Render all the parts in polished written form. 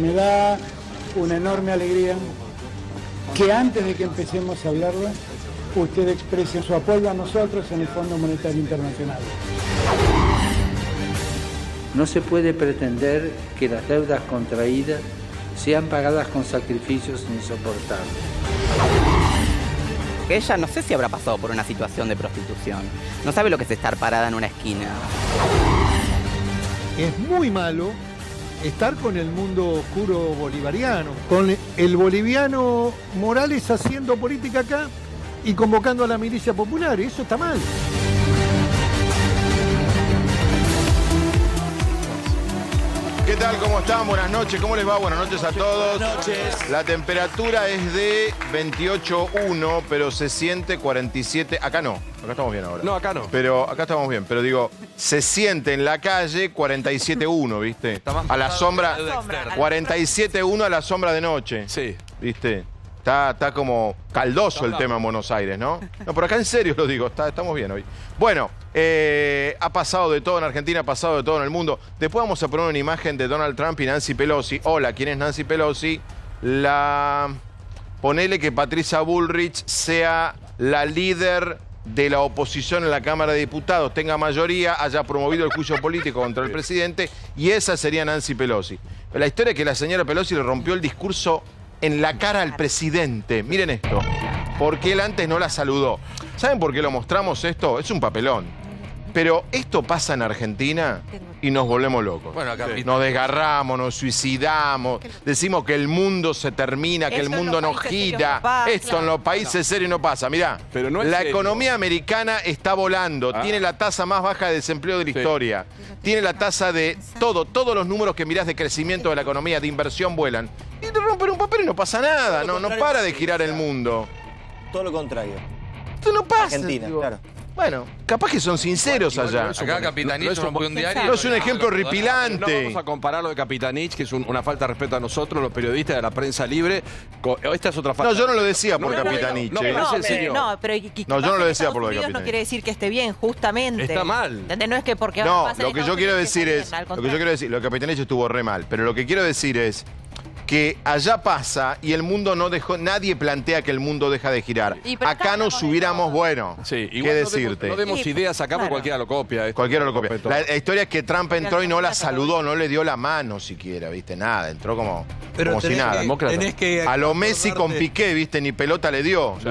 Me da una enorme alegría que antes de que empecemos a hablarlo, usted exprese su apoyo a nosotros en el Fondo Monetario Internacional. No se puede pretender que las deudas contraídas sean pagadas con sacrificios insoportables. Ella no sé si habrá pasado por una situación de prostitución. No sabe lo que es estar parada en una esquina. Es muy malo estar con el mundo oscuro bolivariano, con el boliviano Morales haciendo política acá y convocando a la milicia popular, y eso está mal. ¿Qué tal? ¿Cómo están? Buenas noches. ¿Cómo les va? Buenas noches a todos. Buenas noches. La temperatura es de 28,1, pero se siente 47. Acá no. Acá estamos bien ahora. No, acá no. Pero acá estamos bien. Pero digo, se siente en la calle 47,1, ¿viste? A la sombra. 47,1 a la sombra de noche. Sí. ¿Viste? Está como caldoso el tema en Buenos Aires, ¿no? No, pero acá en serio lo digo, estamos bien hoy. Bueno, ha pasado de todo en Argentina, ha pasado de todo en el mundo. Después vamos a poner una imagen de Donald Trump y Nancy Pelosi. Hola, ¿quién es Nancy Pelosi? Ponele que Patricia Bullrich sea la líder de la oposición en la Cámara de Diputados, tenga mayoría, haya promovido el juicio político contra el presidente, y esa sería Nancy Pelosi. La historia es que la señora Pelosi le rompió el discurso en la cara al presidente. Miren esto, porque él antes no la saludó. ¿Saben por qué lo mostramos esto? Es un papelón. Pero esto pasa en Argentina y nos volvemos locos. Bueno, acá nos desgarramos, nos suicidamos, decimos que el mundo se termina, que el mundo no gira. Esto en los países serios no pasa. Mirá, pero no es la serio. Economía americana está volando, tiene la tasa más baja de desempleo de la historia, tiene la tasa de todos los números que mirás de crecimiento de la economía, de inversión, vuelan. Y te rompen un papel y no pasa nada, no para de girar el mundo. Todo lo contrario. Esto no pasa. Argentina, digo. claro. Bueno, capaz que son sinceros allá. Acá Capitanich rompió un diario. No es un ejemplo No horripilante. vamos a comparar lo de Capitanich, que es una falta de respeto a nosotros, los periodistas de la prensa libre. Esta es otra falta. No, yo no lo decía por Capitanich. No, No, yo no lo decía por lo de Capitanich. No quiere decir que esté bien, justamente. Está mal. No es que porque No, pasa en lo que yo Estados quiero Unidos decir esté es, bien, al lo que yo quiero decir, lo de Capitanich estuvo re mal, pero lo que quiero decir es que allá pasa y el mundo no dejó, nadie plantea que el mundo deja de girar. Acá nos hubiéramos, bueno, Sí, ¿qué igual decirte? No demos ideas acá porque cualquiera lo copia. Cualquiera lo copia. La historia es que Trump entró y no la saludó, no le dio la mano siquiera, ¿viste? Nada, entró como si nada. A lo Messi con Piqué, ¿viste? Ni pelota le dio. Sí.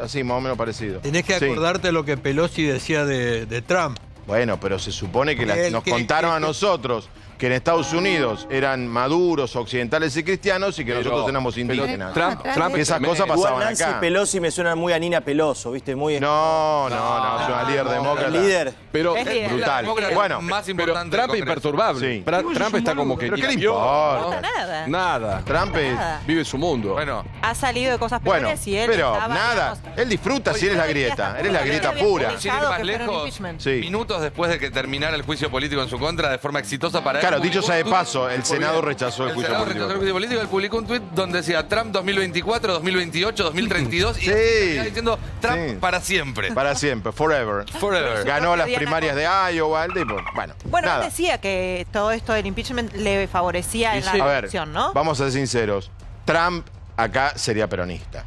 Así, más o menos parecido. Tenés que Sí. acordarte lo que Pelosi decía de Trump. Bueno, pero se supone que nos Que- contaron que- a nosotros que en Estados Unidos eran maduros, occidentales y cristianos y que nosotros éramos indígenas. Trump que esas cosas Igual pasaban Nancy acá. Pelosi me suena muy a Nina Peloso, ¿viste? Muy... No, es una líder demócrata. líder. Pero Es líder. Brutal. Bueno, más importante. Trump es imperturbable. Sí. Trump está como que. ¿Pero qué le vio, importa? Nada. Nada. Trump es... Nada. Vive su mundo. Bueno, Ha salido de cosas Bueno, peores y él pero estaba, nada. digamos, Él disfruta si eres la grieta. Eres la grieta pura. sin ir más que fuera un lejos, impeachment. Sí. minutos después de que terminara el juicio político en su contra de forma exitosa para él. Claro, dicho sea de publicó un paso, el Senado rechazó el El juicio Senado político. rechazó el juicio político. Él publicó un tuit donde decía Trump 2024, 2028, 2032 y Sí. terminaba diciendo Trump Sí. para siempre. Para siempre, forever. Forever. Ganó las Diana primarias de Iowa, el tipo. Bueno, Bueno, él nada. decía que todo esto del impeachment le favorecía en la A ver, elección, ¿no? vamos a ser sinceros. Trump acá sería peronista.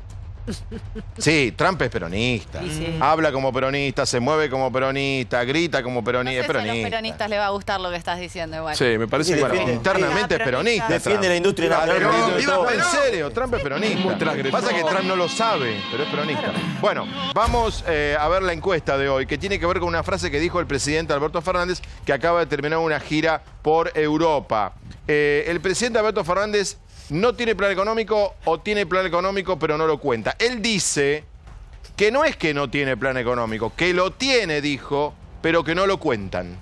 Sí, Trump es peronista. Y sí. Habla como peronista, se mueve como peronista, grita como peronista. No sé Es si a los peronista. peronistas les va a gustar lo que estás diciendo igual. Sí, me parece que. Bueno, Defiende- internamente es peronista. Defiende Trump. la industria nacional. Pero, Defiende todo. en serio, Trump es peronista. Muy transgresor. Pasa que Trump no lo sabe, pero es peronista. Bueno, vamos a ver la encuesta de hoy, que tiene que ver con una frase que dijo el presidente Alberto Fernández, que acaba de terminar una gira por Europa. El presidente Alberto Fernández no tiene plan económico o tiene plan económico pero no lo cuenta. Él dice que no es que no tiene plan económico, que lo tiene, dijo, pero que no lo cuentan.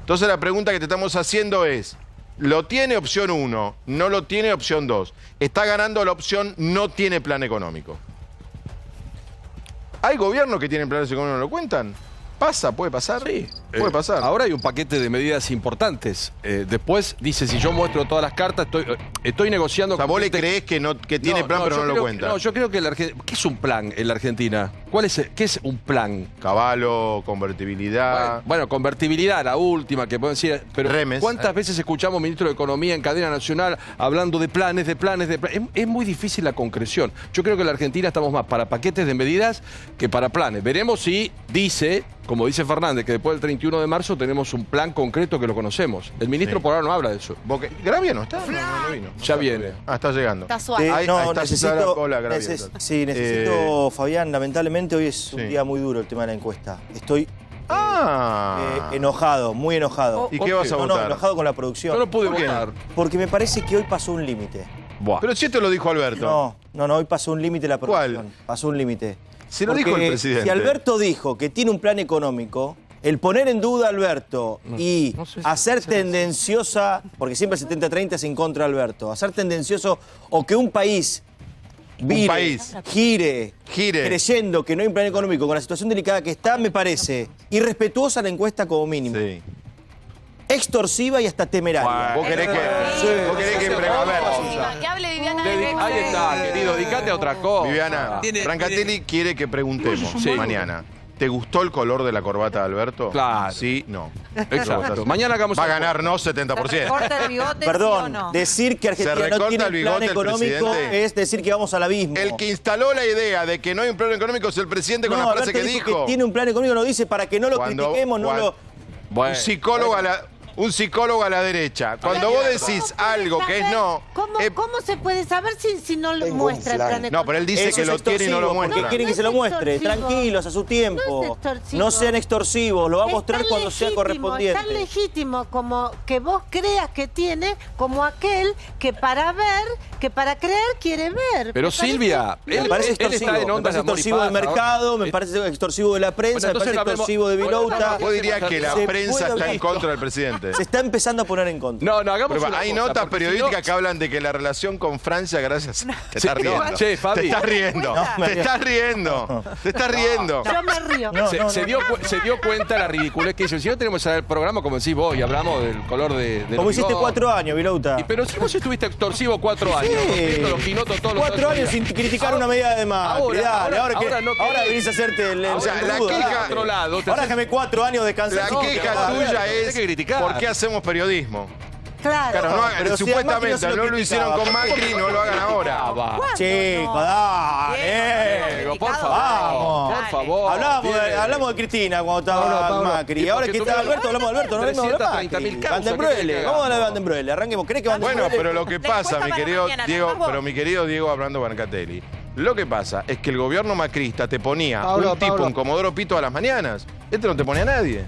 Entonces la pregunta que te estamos haciendo es, ¿lo tiene opción 1? ¿No lo tiene opción 2? Está ganando la opción no tiene plan económico. ¿Hay gobiernos que tienen planes económicos y no lo cuentan? ¿Pasa? ¿Puede pasar? Sí. Puede pasar. Ahora hay un paquete de medidas importantes. Después dice, si yo muestro todas las cartas, estoy negociando... O sea, vos le creés que tiene plan, pero no lo cuenta. No, yo creo que ¿qué es un plan en la Argentina? ¿Qué es un plan? Caballo, convertibilidad... Bueno, convertibilidad, la última que pueden decir... Pero Remes. ¿cuántas veces escuchamos ministro de Economía en cadena nacional hablando de planes, de planes, de planes? Es muy difícil la concreción. Yo creo que en la Argentina estamos más para paquetes de medidas que para planes. Veremos si dice, como dice Fernández, que después del 31 de marzo tenemos un plan concreto que lo conocemos. El ministro por ahora no habla de eso. ¿Gravia no está? No vino. Ya viene. Ah, está llegando. Está suave. Ahí está necesito, Hola, Gravia. necesito, Fabián, lamentablemente hoy es un día muy duro el tema de la encuesta. Estoy enojado, muy enojado. ¿Y qué vas a votar? No, enojado con la producción. Yo no pude votar. Porque me parece que hoy pasó un límite. Pero si esto lo dijo Alberto. No, hoy pasó un límite la producción. ¿Cuál? Pasó un límite. Se lo dijo el presidente. Si Alberto dijo que tiene un plan económico, el poner en duda a Alberto y hacer tendenciosa, porque siempre el 70-30 es en contra de Alberto, hacer tendencioso o que un país gire creyendo que no hay un plan económico con la situación delicada que está, me parece irrespetuosa la encuesta como mínimo. Sí. Extorsiva y hasta temeraria. ¿Vos querés que Que hable Viviana. Ahí está, querido, dedicate a otra cosa. Viviana, Brancatelli quiere que preguntemos mañana. ¿Te gustó el color de la corbata de Alberto? Claro. Sí, no. Exacto. Mañana hagamos... Va a ganar no 70%. ¿Corta el bigote, Perdón, sí o no? decir que Argentina no tiene el plan bigote el económico presidente. es decir que vamos al abismo. El que instaló la idea de que no hay un plan económico es el presidente con la frase Alberto que dijo dijo. que tiene un plan económico, lo dice para que no lo critiquemos, no lo... Un psicólogo a la derecha. Cuando vos decís algo que es no... ¿Cómo se puede saber si no lo muestra el plan económico? No, pero él dice que lo tiene y no lo muestra. ¿Qué quieren que se lo muestre? Tranquilos, a su tiempo. No sean extorsivos, lo va a mostrar cuando sea correspondiente. Es tan legítimo como que vos creas que tiene, como aquel que para ver, que para creer quiere ver. Pero Silvia, me parece extorsivo, está en me parece extorsivo del mercado, me parece extorsivo de la prensa, me parece extorsivo de Vilouta. Vos dirías que la prensa está en contra del presidente. Se está empezando a poner en contra. No, hagamos una hay cosa, notas periodísticas que hablan de que la relación con Francia, gracias... Te estás riendo. Che, Fabi. Te estás riendo. Te estás riendo. Te estás riendo. Yo me río. Se dio cuenta la ridiculez que hizo. Si no tenemos que saber el programa, como decís vos, y hablamos del color de como hiciste 4 años, Vilouta. Pero si vos estuviste extorsivo 4 años. Los quinotos todos 4 años sin criticar una medida de más. Ahora venís a hacerte el... O sea, la queja... Ahora déjame 4 años descansar. La queja tuya es ¿por qué hacemos periodismo? Claro. Pero supuestamente no lo hicieron con Macri, no lo hagan ahora. Chicos, dale. Por favor. Hablamos de Cristina cuando estaba Macri. Ahora que está Alberto, hablamos de Alberto, no hablamos de Macri. Van den Broele. Vamos a hablar de Van den Broele. Arranquemos. ¿Crees que Van den Broele? Bueno, pero lo que pasa, mi querido Diego Armando Brancatelli, lo que pasa es que el gobierno macrista te ponía un Comodoro Pito a las mañanas. Este no te ponía a nadie.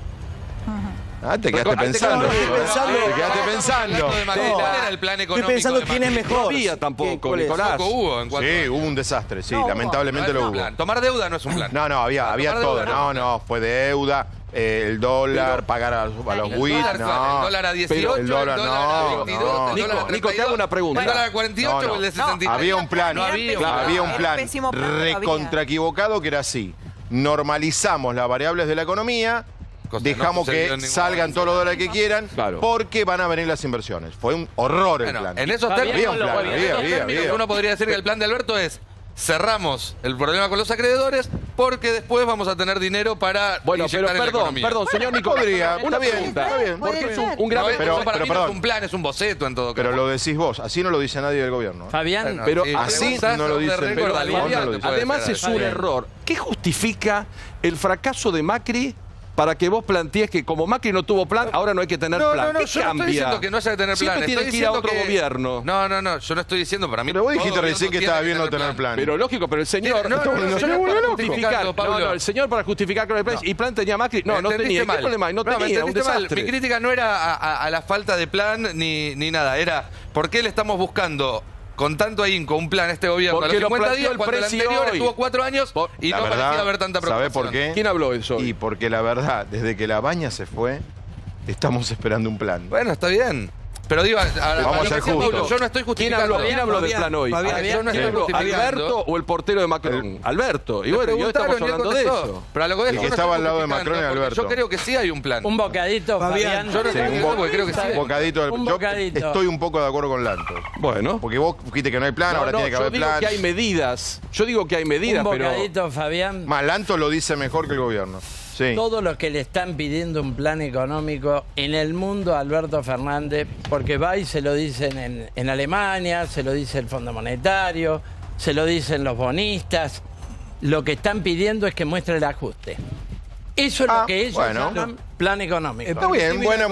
Te quedaste pensando. Te quedaste pensando. ¿Cuál era el plan económico? Estoy pensando quién es mejor. No había tampoco, Nicolás. Sí, hubo un desastre, sí, lamentablemente lo hubo. Tomar deuda no es un plan. No, había todo. No, fue deuda, el dólar, pagar a los WIT, no. El dólar a 18, el dólar a 22, el dólar a 32. Nico, te hago una pregunta. ¿El dólar a 48 o el de 63? Había un plan recontraequivocado que era así. Normalizamos las variables de la economía, dejamos que salgan todos los dólares que quieran, porque van a venir las inversiones. Fue un horror el plan. En esos términos, había. uno podría decir que el plan de Alberto es: cerramos el problema con los acreedores porque después vamos a tener dinero para inyectar en la economía. Perdón, señor Nico. Una pregunta. Porque es un grave... Pero no es un plan, es un boceto en todo caso. Pero lo decís vos, así no lo dice nadie del gobierno. Fabián, pero así no lo dice el gobierno. Además es un error. ¿Qué justifica el fracaso de Macri para que vos plantees que como Macri no tuvo plan, ahora no hay que tener plan? No, yo no estoy diciendo que no haya que tener plan. Siempre tiene que ir a otro gobierno. No, yo no estoy diciendo para mí. Pero vos dijiste recién que estaba bien no tener plan. Pero lógico, pero el señor... el señor para justificar con el plan y plan tenía Macri. No tenía. ¿Qué problema? No tenía, un desastre. Mi crítica no era a la falta de plan ni nada. Era ¿por qué le estamos buscando con tanto ahínco un plan a este gobierno porque a los 50 días el cuando el anterior estuvo 4 años y no parecía haber tanta preocupación? ¿Sabés por qué? ¿Quién habló eso? Y porque la verdad, desde que la Baña se fue, estamos esperando un plan. Bueno, está bien. Pero digo, Vamos a ser justos. yo no estoy justificando. ¿Quién habló del plan hoy? Yo no estoy justificando. ¿Alberto o el portero de Macron? Alberto. Y bueno, yo estamos hablando de eso. Pero a lo que voy a El que decir, estaba no al lado de estoy Macron y justificando, Alberto. Yo creo que sí hay un plan. Un bocadito, Fabián. Yo no Sí, estoy justificando porque creo que sí. Un bocadito. Un Yo bocadito. estoy un poco de acuerdo con Lantos. Bueno. Porque vos dijiste que no hay plan, ahora tiene que haber yo digo plan. que hay medidas. Yo digo que hay medidas, Un pero... bocadito, Fabián. Más Lantos lo dice mejor que el gobierno. Sí. Todos los que le están pidiendo un plan económico en el mundo a Alberto Fernández, porque va y se lo dicen en Alemania, se lo dice el Fondo Monetario, se lo dicen los bonistas, lo que están pidiendo es que muestre el ajuste. Eso es lo que ellos llaman plan económico. Está bien, buena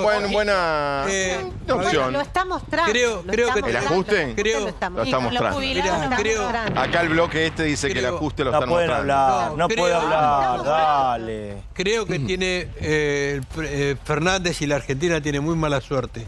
opción. Lo está mostrando. Creo que ¿El ajuste? Lo está Lo está mostrando. creo, Acá el bloque este dice que el ajuste lo están pueden mostrando. hablar, no creo- puede hablar, dale. creo que tiene Fernández y la Argentina tiene muy mala suerte.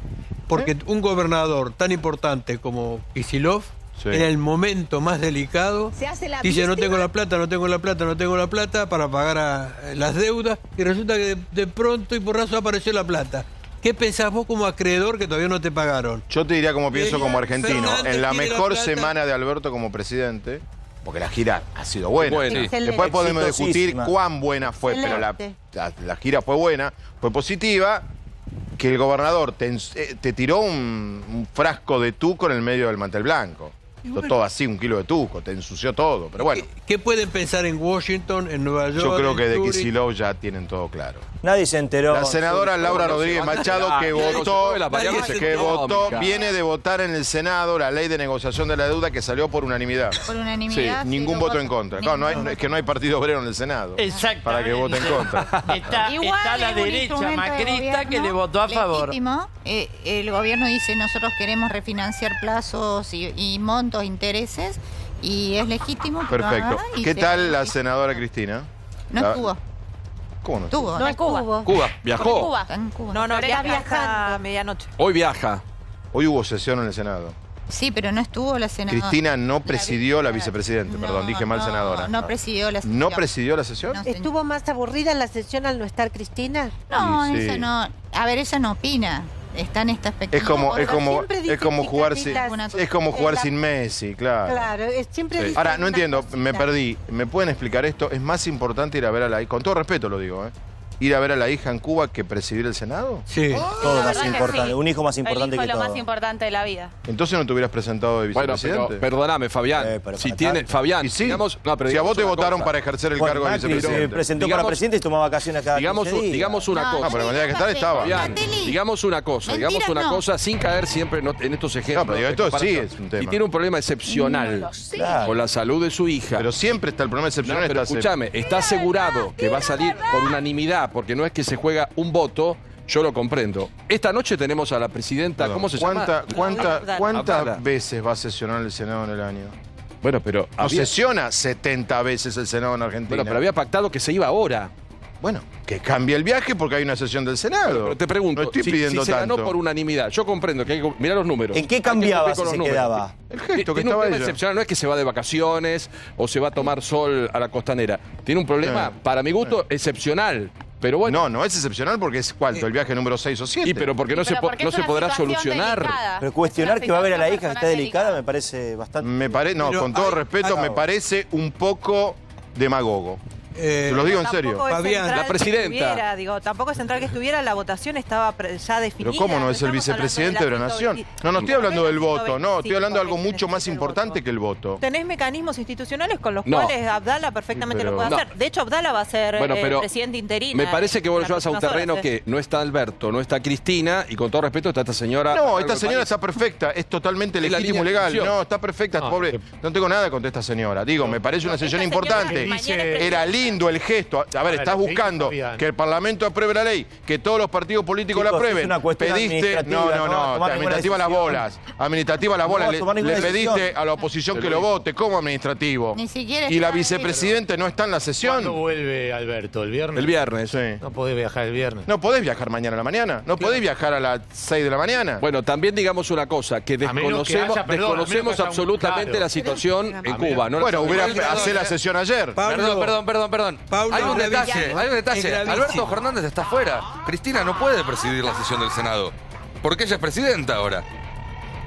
Porque un gobernador tan importante como Kicillof, Sí. en el momento más delicado, Se hace la dice no víctima. tengo la plata, no tengo la plata, no tengo la plata para pagar las deudas, y resulta que de pronto y porrazo apareció la plata. ¿Qué pensás vos como acreedor que todavía no te pagaron? Yo te diría como pienso como argentino. Fernández En la tiene la mejor plata. semana de Alberto como presidente, porque la gira ha sido buena. Bueno, Excelente. Después podemos discutir Exitosísima. cuán buena fue, pero Excelente. la gira fue buena, fue positiva. Que el gobernador te tiró un frasco de tuco en el medio del mantel blanco. Todo así, 1 kilo de tuco, te ensució todo. Pero bueno, ¿Qué pueden pensar en Washington, en Nueva York? yo creo en que de Zurich? Kicillof ya tienen todo claro. Nadie se enteró. La senadora Laura Rodríguez Machado que votó, viene de votar en el Senado la ley de negociación de la deuda que salió por unanimidad. Por unanimidad. sí, Ningún lo voto en voto. contra. Claro, es que no hay partido obrero en el Senado. Exactamente. Para que vote en contra. Está la es un derecha instrumento de macrista que gobierno le votó a favor. legítimo. El gobierno dice nosotros queremos refinanciar plazos y montos, intereses, y es legítimo. que lo Perfecto. haga y ¿Qué se- tal la senadora Cristina? No La- estuvo. ¿Cómo no? Estuvo. No estuvo. Cuba, viajó. Cuba. Está en Cuba. No, Está viaja viajando. hasta medianoche. Hoy viaja. Hoy hubo sesión en el Senado. Sí, pero no estuvo la senadora. Cristina no presidió la vicepresidente, perdón, dije mal senadora. No presidió la sesión. ¿No presidió la sesión? No, señor. ¿Estuvo más aburrida en la sesión al no estar Cristina? No, Sí, esa sí. no. A ver, ella no opina. Está en esta expectativa. Siempre es como jugar sin Messi, claro. Claro, siempre dice Ahora, no una entiendo, cosita. me perdí. ¿Me pueden explicar esto? ¿Es más importante ir a ver a la hija? Con todo respeto lo digo, ir a ver a la hija en Cuba que presidir el Senado? Sí. Todo La más verdad que importante, sí. un hijo más importante El hijo que es lo todo. más importante de la vida. Entonces no te hubieras presentado de Bueno, vicepresidente. pero perdóname, Fabián. Pero Si para tiene, tanto. Fabián, Y sí, digamos, no, pero si a vos digamos te una votaron cosa. para ejercer el Bueno, cargo de Macri se vicepresidente. presentó Digamos- para presidente y tomaba vacaciones cada 15 días. Digamos una cosa. pero cuando tenía que estar estaba. Fabián, digamos una cosa, Mentiras no. sin caer siempre en estos ejemplos. No, pero digo, de esto comparación. sí es un tema. Y tiene un problema excepcional Claro. con la salud de su hija. Pero siempre está el problema No, excepcional. pero está escúchame, está asegurado que va a salir por unanimidad, porque no es que se juega un voto, yo lo comprendo. Esta noche tenemos a la presidenta, Perdón, ¿cómo se llama? ¿Cuántas Abdala. veces va a sesionar el Senado en el año? Bueno, pero No sesiona 70 veces el Senado en Argentina. bueno, pero había pactado que se iba ahora. Bueno, que cambie el viaje porque hay una sesión del Senado. Pero te pregunto, no estoy si pidiendo se ganó tanto. por unanimidad, yo comprendo que hay que mirar los números. ¿En qué Hay que cambiaba cumplir si con los se números. quedaba? El gesto que Tiene un estaba tema ella. excepcional, no es que se va de vacaciones o se va a tomar sol a la costanera. Tiene un problema, para mi gusto, excepcional. Pero bueno. No es excepcional porque es ¿cuánto? El viaje número 6 o 7. Y pero porque no se, porque no es se una podrá situación solucionar. delicada. Pero cuestionar Es una que va a ver a la hija que situación está delicada delicada. me parece bastante... No, Pero con todo hay- respeto, me parece un poco demagogo. Te lo digo en serio. Tampoco es Fabián, central la que presidenta. estuviera, digo, tampoco es central que estuviera, la votación estaba ya definida. Pero ¿cómo no es el Estamos vicepresidente de hablando la Nación? 120. No estoy hablando del voto, 125, no, estoy hablando de algo porque mucho más necesita el importante voto. que el voto. Tenés mecanismos institucionales con los No. cuales Abdala perfectamente Pero- lo puede No. hacer. De hecho, Abdala va a ser Bueno, pero presidente interino. Me parece que vos lo en las llevas a un próximas terreno horas, que no está Alberto, no está Cristina, y con todo respeto está esta señora. No, esta señora está perfecta, es totalmente Es la legítimo y línea de legal. discusión. No, está perfecta, pobre. No tengo nada contra esta señora. Digo, me parece una sesión esta señora importante. mañana es presidenta. Era lindo el gesto. A ver, estás buscando que el Parlamento apruebe la ley, que todos los partidos políticos la Chicos, aprueben. es una cuestión Pediste, administrativa, no, no va a tomar ninguna administrativa las decisión. bolas. Administrativa las No bolas. va a tomar Le ninguna pediste decisión. a la oposición que lo vote. ¿Cómo administrativo? Ni siquiera Y la está ahí. vicepresidente no está en la sesión. ¿Cuándo vuelve Alberto? ¿El viernes? El viernes. Sí. No podés viajar el viernes. No podés viajar mañana a la mañana. No podés viajar a las 6 de la mañana. Bueno, también digamos una cosa, que menos que desconocemos, haya, perdón, a menos que desconocemos haya un- absolutamente claro. la situación en menos- Cuba. No la Bueno, sabemos. hubiera hacer la sesión ayer. Pablo, Perdón. Pablo, Hay un es detalle, gravísimo. hay un detalle. Es gravísimo. Alberto Fernández está fuera. Cristina no puede presidir la sesión del Senado. porque ella es presidenta ahora.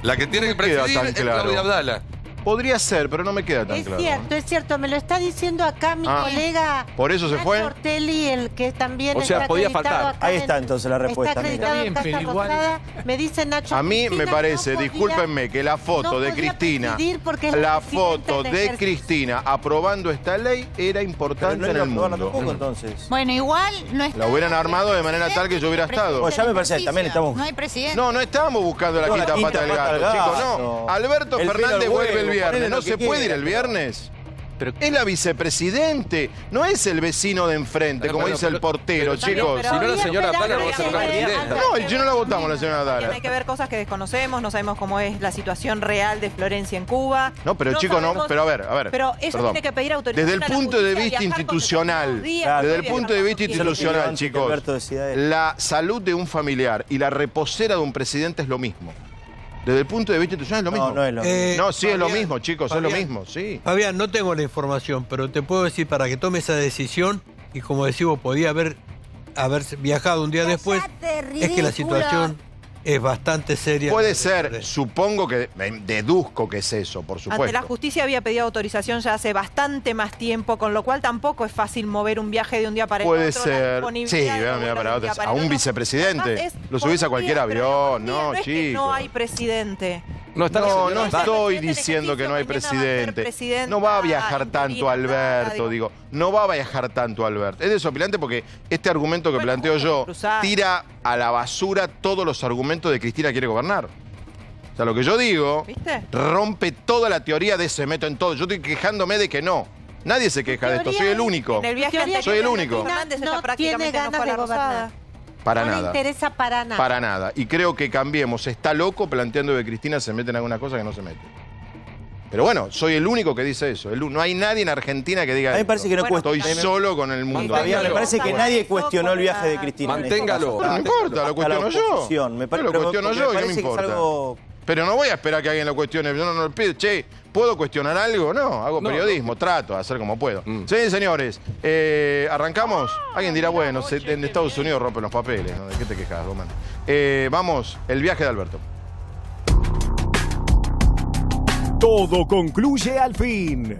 La que tiene que me queda presidir tan es claro. Claudia Abdala. Podría ser, pero no me queda tan claro. Es cierto, me lo está diciendo acá mi colega. ¿Por eso se Nacho fue? Ortelli, el que también O sea, está podía acreditado faltar. acá Ahí está entonces la respuesta. Está acreditado en Bien, Casa pero igual- Rosada. Me dice Nacho. A mí me Cristina parece, no podía- discúlpenme, que la foto no de podía Cristina, presidir porque es la presidenta foto en de ejercicio. Cristina aprobando esta ley era Pero importante no en iba a el aprobarla mundo. tampoco, entonces. Bueno, igual no está. La hubieran armado de manera tal que yo hubiera estado. Pues ya me parece que también estamos- No hay presidente. No, no estábamos buscando la No, quinta la pata del quinta gato, pata del chicos, gato. no. Alberto El pelo Fernández al vuelve huevo, el viernes, ponele ¿no lo se que puede ir quiera. el viernes? Es la vicepresidente, no es el vecino de enfrente, como dice el portero, chicos. Si no, la señora Abdala no va a ser nunca presidenta. No, si no la votamos la señora También Abdala. hay que ver cosas que desconocemos, no sabemos cómo es la situación real de Florencia en Cuba. No, pero chicos, no, sabemos- pero a ver. Pero ella perdón. tiene que pedir autorización. Desde el a la punto de justicia, vista viajar con institucional, determinados días, desde el viajar punto de cuando vista quiera. institucional, antes que chicos, Alberto decida él. la salud de un familiar y la reposera de un presidente es lo mismo. Desde el punto de vista institucional es lo mismo. No, no es lo mismo. No, sí es lo Fabián, mismo, chicos, es lo Fabián. mismo, sí. Fabián, no tengo la información, pero te puedo decir para que tome esa decisión, y como decimos, podía haber viajado un día después, es que la situación es bastante seria. Puede ser, supongo que, deduzco que es eso, por Ante la supuesto. justicia había pedido autorización ya hace bastante más tiempo, con lo cual tampoco es fácil mover un viaje de un día para el Puede otro. la ser, disponibilidad sí, de de un día vuelo para de otro. para A el un otro. vicepresidente, Además, lo subís a cualquier avión, no, es que chicos. no hay presidente. No está la No, señora no Abdala. estoy Presidente en diciendo que no hay ejercicio, mañana va a ser presidente. presidenta No va a viajar tanto interina, Alberto, digo. digo. No va a viajar tanto Alberto. Es desopilante porque este argumento que Bueno, planteo yo cruzar. tira a la basura todos los argumentos de Cristina quiere gobernar. O sea, lo que yo digo ¿Viste? rompe toda la teoría de se meto en todo. Yo estoy quejándome de que no. Nadie se queja de esto, soy el único. En el viaje Teoría anterior, Soy el único. Fernández No está prácticamente tiene no fue ganas a la de gobernar. Rosada. Para no le nada. interesa para nada. Para nada. Y creo que Cambiemos está loco planteando que Cristina se mete en alguna cosa que no se mete. Pero bueno, soy el único que dice eso. No hay nadie en Argentina que diga A mí me esto. parece que no Bueno, Estoy cuesta. solo con el mundo. Fabián, me parece que nadie cuestionó el viaje de Cristina. en este Manténgalo. caso. No importa, lo Hasta la cuestiono yo. oposición. Me Yo lo pero cuestiono me yo y no me parece que es importa. algo- Pero no voy a esperar que alguien lo cuestione. Yo no le pido, che, ¿puedo cuestionar algo? No, hago periodismo, trato de hacer como puedo. Sí, señores, ¿arrancamos? Alguien dirá, bueno, en Estados Unidos rompen los papeles. ¿No? ¿De qué te quejas, Román? Vamos, el viaje de Alberto. Todo concluye al fin.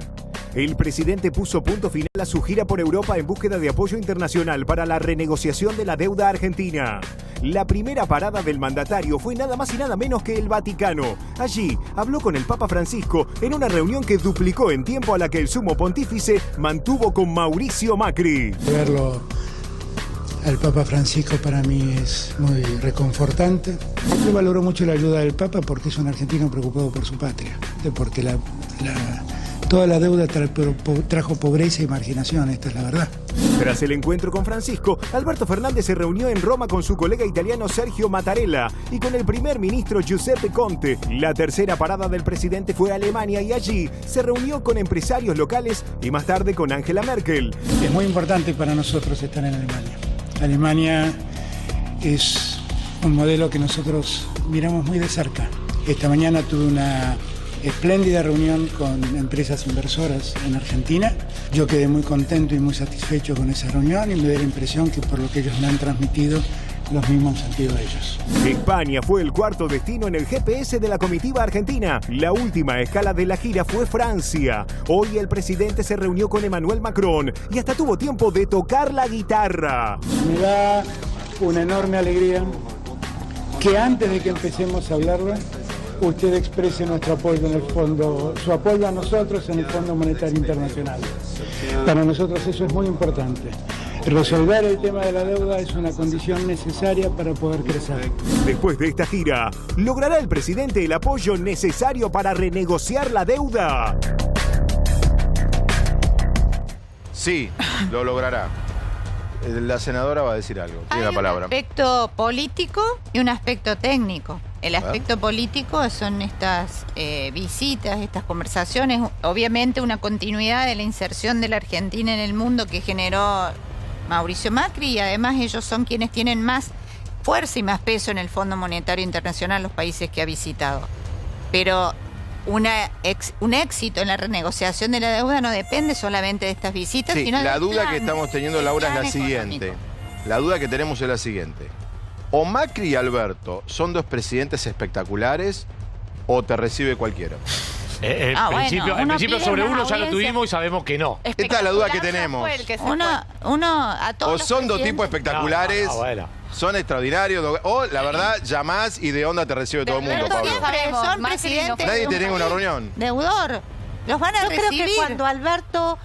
El presidente puso punto final a su gira por Europa en búsqueda de apoyo internacional para la renegociación de la deuda argentina. La primera parada del mandatario fue nada más y nada menos que el Vaticano. Allí habló con el Papa Francisco en una reunión que duplicó en tiempo a la que el sumo pontífice mantuvo con Mauricio Macri. Verlo al Papa Francisco para mí es muy reconfortante. Yo valoro mucho la ayuda del Papa porque es un argentino preocupado por su patria, porque toda la deuda trajo pobreza y marginación, esta es la verdad. Tras el encuentro con Francisco, Alberto Fernández se reunió en Roma con su colega italiano Sergio Mattarella y con el primer ministro Giuseppe Conte. La tercera parada del presidente fue a Alemania y allí se reunió con empresarios locales y más tarde con Angela Merkel. Es muy importante para nosotros estar en Alemania. Alemania es un modelo que nosotros miramos muy de cerca. Esta mañana tuve una espléndida reunión con empresas inversoras en Argentina. Yo quedé muy contento y muy satisfecho con esa reunión y me da la impresión que por lo que ellos me han transmitido, los mismos han sentido ellos. España fue el cuarto destino en el GPS de la comitiva argentina. La última escala de la gira fue Francia. Hoy el presidente se reunió con Emmanuel Macron y hasta tuvo tiempo de tocar la guitarra. Me da una enorme alegría que antes de que empecemos a hablarlo, usted exprese nuestro apoyo en el fondo, su apoyo a nosotros en el Fondo Monetario Internacional. Para nosotros eso es muy importante. Resolver el tema de la deuda es una condición necesaria para poder crecer. Después de esta gira, ¿logrará el presidente el apoyo necesario para renegociar la deuda? Sí, lo logrará. La senadora va a decir algo. Tiene la palabra. Un aspecto político y un aspecto técnico. El aspecto político son estas visitas, estas conversaciones, obviamente una continuidad de la inserción de la Argentina en el mundo que generó Mauricio Macri y además ellos son quienes tienen más fuerza y más peso en el Fondo Monetario Internacional, los países que ha visitado. Pero un éxito en la renegociación de la deuda no depende solamente de estas visitas, Sí, sino la del duda plan, que estamos teniendo, Laura, es la plan siguiente. económico. La duda que tenemos es la siguiente. o Macri y Alberto son dos presidentes espectaculares o te recibe cualquiera. En principio sobre uno ya lo tuvimos y sabemos que no. Esta es la duda que tenemos. Uno a todos O son dos tipos espectaculares, son extraordinarios, o la verdad llamás y de onda te recibe todo el mundo, Pablo. Siempre son presidentes. Nadie te tiene una reunión. Deudor. Los van a recibir. Yo creo que cuando Alberto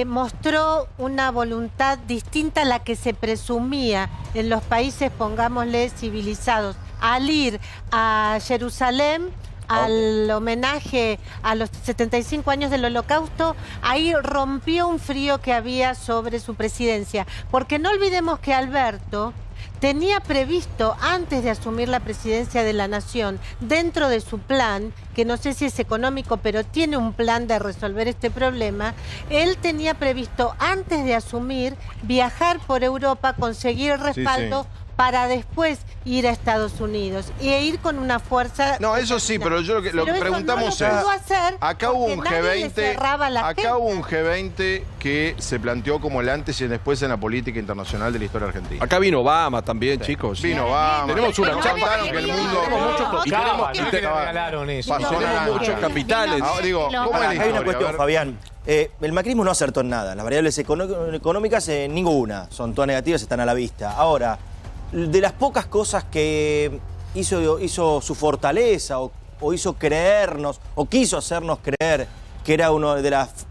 mostró una voluntad distinta a la que se presumía en los países, pongámosle, civilizados, al ir a Jerusalén, al homenaje a los 75 años del Holocausto, ahí rompió un frío que había sobre su presidencia. Porque no olvidemos que Alberto tenía previsto, antes de asumir la presidencia de la Nación, dentro de su plan, que no sé si es económico, pero tiene un plan de resolver este problema, él tenía previsto, antes de asumir, viajar por Europa, conseguir respaldo para después ir a Estados Unidos e ir con una fuerza... No, eso sí, pero yo lo que preguntamos es... Acá hubo un G20 que se planteó como el antes y el después en la política internacional de la historia argentina. Acá vino Obama también, chicos. Vino Obama. Tenemos una contaron que el mundo... Tenemos muchos capitales. Hay una cuestión, Fabián. El macrismo no acertó en nada. Las variables económicas ninguna. Son todas negativas, están a la vista. Ahora, de las pocas cosas que hizo su fortaleza o hizo creernos o quiso hacernos creer que era una de las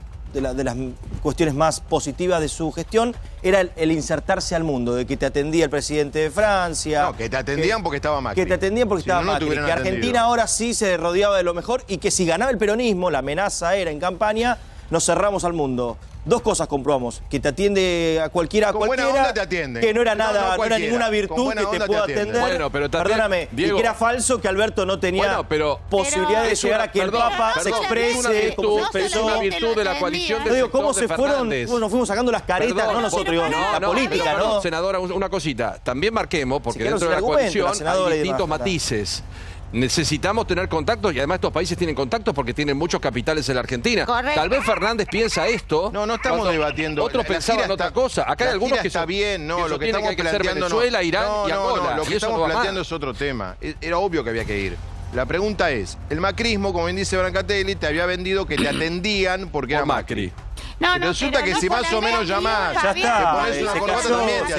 cuestiones más positivas de su gestión, era el insertarse al mundo, de que te atendía el presidente de Francia. No, que te atendían porque estaba Macri. Que te atendían porque estaba Macri. Que Argentina ahora sí se rodeaba de lo mejor y que si ganaba el peronismo, la amenaza era en campaña, nos cerramos al mundo. Dos cosas comprobamos, que te atiende a cualquiera, buena onda te atiende. Que no era nada, no era ninguna virtud que te pueda atender. Bueno, pero perdóname, Diego, y que era falso que Alberto no tenía posibilidad de llegar a que el Papa se exprese como se expresó. Es una virtud de la coalición del sector ¿cómo se fueron? Nos fuimos sacando las caretas, no nosotros, la política, ¿no? Senadora, una cosita, también marquemos, porque dentro de la coalición hay distintos matices. Necesitamos tener contactos y además estos países tienen contactos porque tienen muchos capitales en la Argentina. Correcto. Tal vez Fernández piensa esto. No estamos debatiendo. Otros pensaban otra cosa. Acá hay algunos que está bien, no, lo que estamos planteando Venezuela, Irán y Angola. Lo que estamos planteando es otro tema. Era obvio que había que ir. La pregunta es, el macrismo, como bien dice Brancatelli, te había vendido que te atendían porque era Macri. Resulta que si más o menos llamás, ya está, se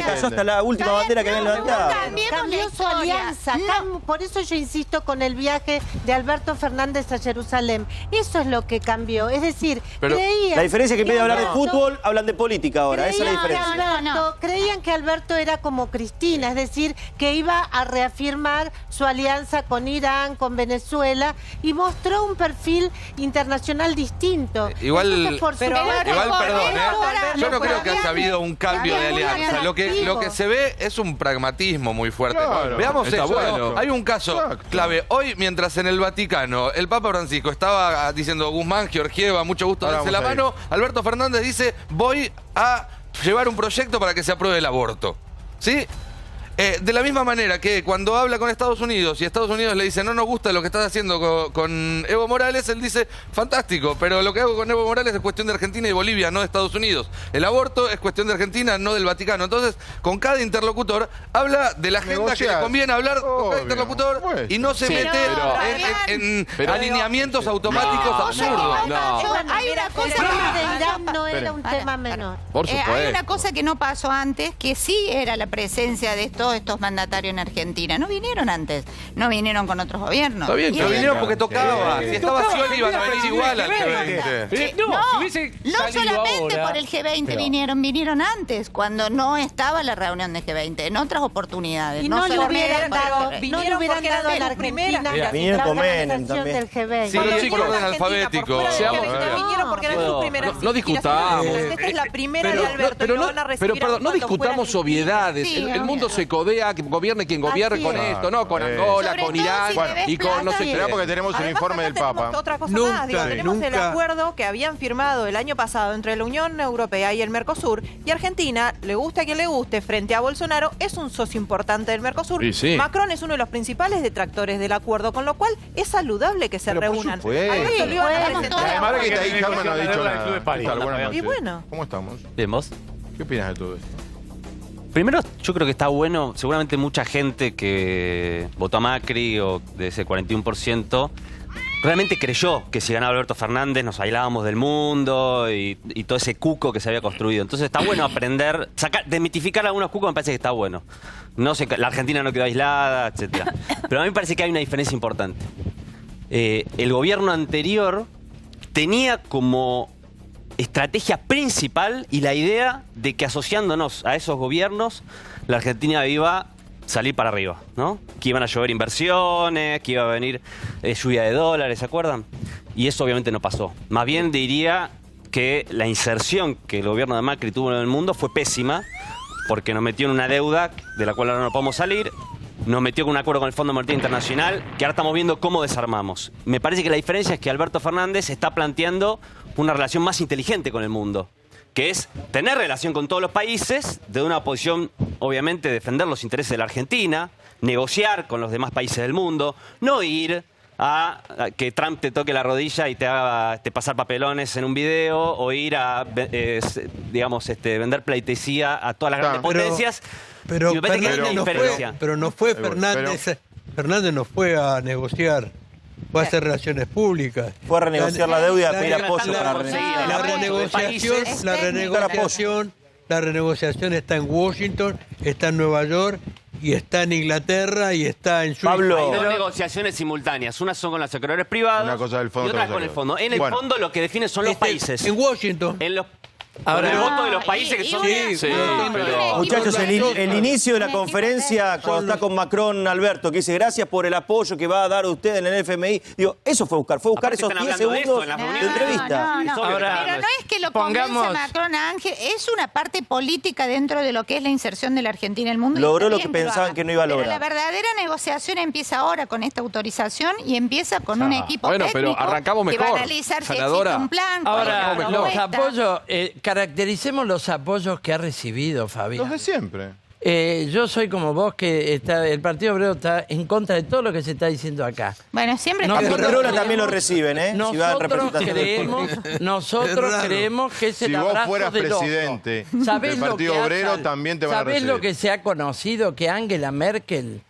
cayó hasta la última bandera que habían levantado. Cambió su alianza. Por eso yo insisto con el viaje de Alberto Fernández a Jerusalén. Eso es lo que cambió. Es decir, creían... La diferencia es que en vez de hablar de fútbol, hablan de política ahora. Esa es la diferencia. Creían que Alberto era como Cristina, es decir, que iba a reafirmar su alianza con Irán, con Venezuela, y mostró un perfil internacional distinto. Igual, perdón, yo no creo que haya habido un cambio de alianza. Lo que se ve es un pragmatismo muy fuerte. Claro, veamos eso. Hay un caso clave. Hoy, mientras en el Vaticano el Papa Francisco estaba diciendo Guzmán, Georgieva, mucho gusto, darse la mano, Alberto Fernández dice, voy a llevar un proyecto para que se apruebe el aborto. ¿Sí? De la misma manera que cuando habla con Estados Unidos y Estados Unidos le dice no nos gusta lo que estás haciendo con Evo Morales, él dice fantástico, pero lo que hago con Evo Morales es cuestión de Argentina y Bolivia, no de Estados Unidos. El aborto es cuestión de Argentina, no del Vaticano. Entonces, con cada interlocutor habla de la agenda que le conviene hablar con cada interlocutor y no se mete en alineamientos automáticos absurdos. Hay una cosa que de Irán no era un tema menor. Hay una cosa que no pasó antes, que sí era la presencia de estos mandatarios en Argentina. No vinieron antes, no vinieron con otros gobiernos. Está bien, pero vinieron porque tocaba. Si estaba Scioli iban a venir igual al G20. No solamente por el G20 vinieron antes, cuando no estaba la reunión de G20, en otras oportunidades. Y no le hubieran dado a la Argentina la organización del G20. Sí, los chicos orden alfabético. Vinieron porque eran sus primeras no discutamos. Esta es la primera de Alberto. Pero perdón, no discutamos obviedades. El mundo se codea, que gobierne quien gobierne con esto, no con Angola, con Irán y con no sé qué. Será porque tenemos un informe del Papa. Otra cosa más, tenemos el acuerdo que habían firmado el año pasado entre la Unión Europea y el Mercosur, y Argentina, le guste a quien le guste, frente a Bolsonaro, es un socio importante del Mercosur. Macron es uno de los principales detractores del acuerdo, con lo cual es saludable que se reúnan. Además que ahí Carmen no ha dicho nada. Y bueno. ¿Cómo estamos? Vemos. ¿Qué opinas de todo esto? Primero, yo creo que está bueno, seguramente mucha gente que votó a Macri o de ese 41%, realmente creyó que si ganaba Alberto Fernández nos aislábamos del mundo y todo ese cuco que se había construido. Entonces está bueno aprender, desmitificar algunos cucos me parece que está bueno. No sé, la Argentina no quedó aislada, etc. Pero a mí me parece que hay una diferencia importante. El gobierno anterior tenía como estrategia principal y la idea de que asociándonos a esos gobiernos, la Argentina iba a salir para arriba, ¿no? Que iban a llover inversiones, que iba a venir lluvia de dólares, ¿se acuerdan? Y eso obviamente no pasó. Más bien diría que la inserción que el gobierno de Macri tuvo en el mundo fue pésima, porque nos metió en una deuda de la cual ahora no podemos salir, nos metió con un acuerdo con el Fondo Monetario Internacional, que ahora estamos viendo cómo desarmamos. Me parece que la diferencia es que Alberto Fernández está planteando una relación más inteligente con el mundo, que es tener relación con todos los países, de una posición, obviamente, defender los intereses de la Argentina, negociar con los demás países del mundo, no ir a que Trump te toque la rodilla y te haga pasar papelones en un video, o ir a, digamos, vender pleitesía a todas las grandes potencias. Pero no fue Fernández. Fernández no fue a negociar. Fue a hacer relaciones públicas. Fue a renegociar la deuda y a pedir apoyo para la renegociación está en Washington, está en Nueva York, y está en Inglaterra, y está en Suiza. Hay dos negociaciones simultáneas. Una son con los acreedores privados, una cosa del fondo, y otra con el fondo. En el fondo lo que define son los países. En Washington. Ahora, el voto de los países que son... Muchachos, el inicio de la conferencia, cuando está con Macron, Alberto, que dice gracias por el apoyo que va a dar usted en el FMI. Digo, eso fue buscar esos 10 segundos de entrevista. Pero no es que lo convence Macron a Ángel, es una parte política dentro de lo que es la inserción de la Argentina en el mundo. Logró lo que pensaban que no iba a lograr. Pero la verdadera negociación empieza ahora con esta autorización y empieza con un equipo técnico pero arrancamos mejor, que va a analizar si existe un plan. Ahora, los apoyos... caractericemos los apoyos que ha recibido, Fabián. Los de siempre. Yo soy como vos, que el Partido Obrero está en contra de todo lo que se está diciendo acá. Bueno, siempre... Nosotros también lo reciben, ¿eh? Nosotros creemos que es el abrazo Si vos fueras presidente del Partido Obrero, también te van a recibir. ¿Sabés lo que se ha conocido? Que Angela Merkel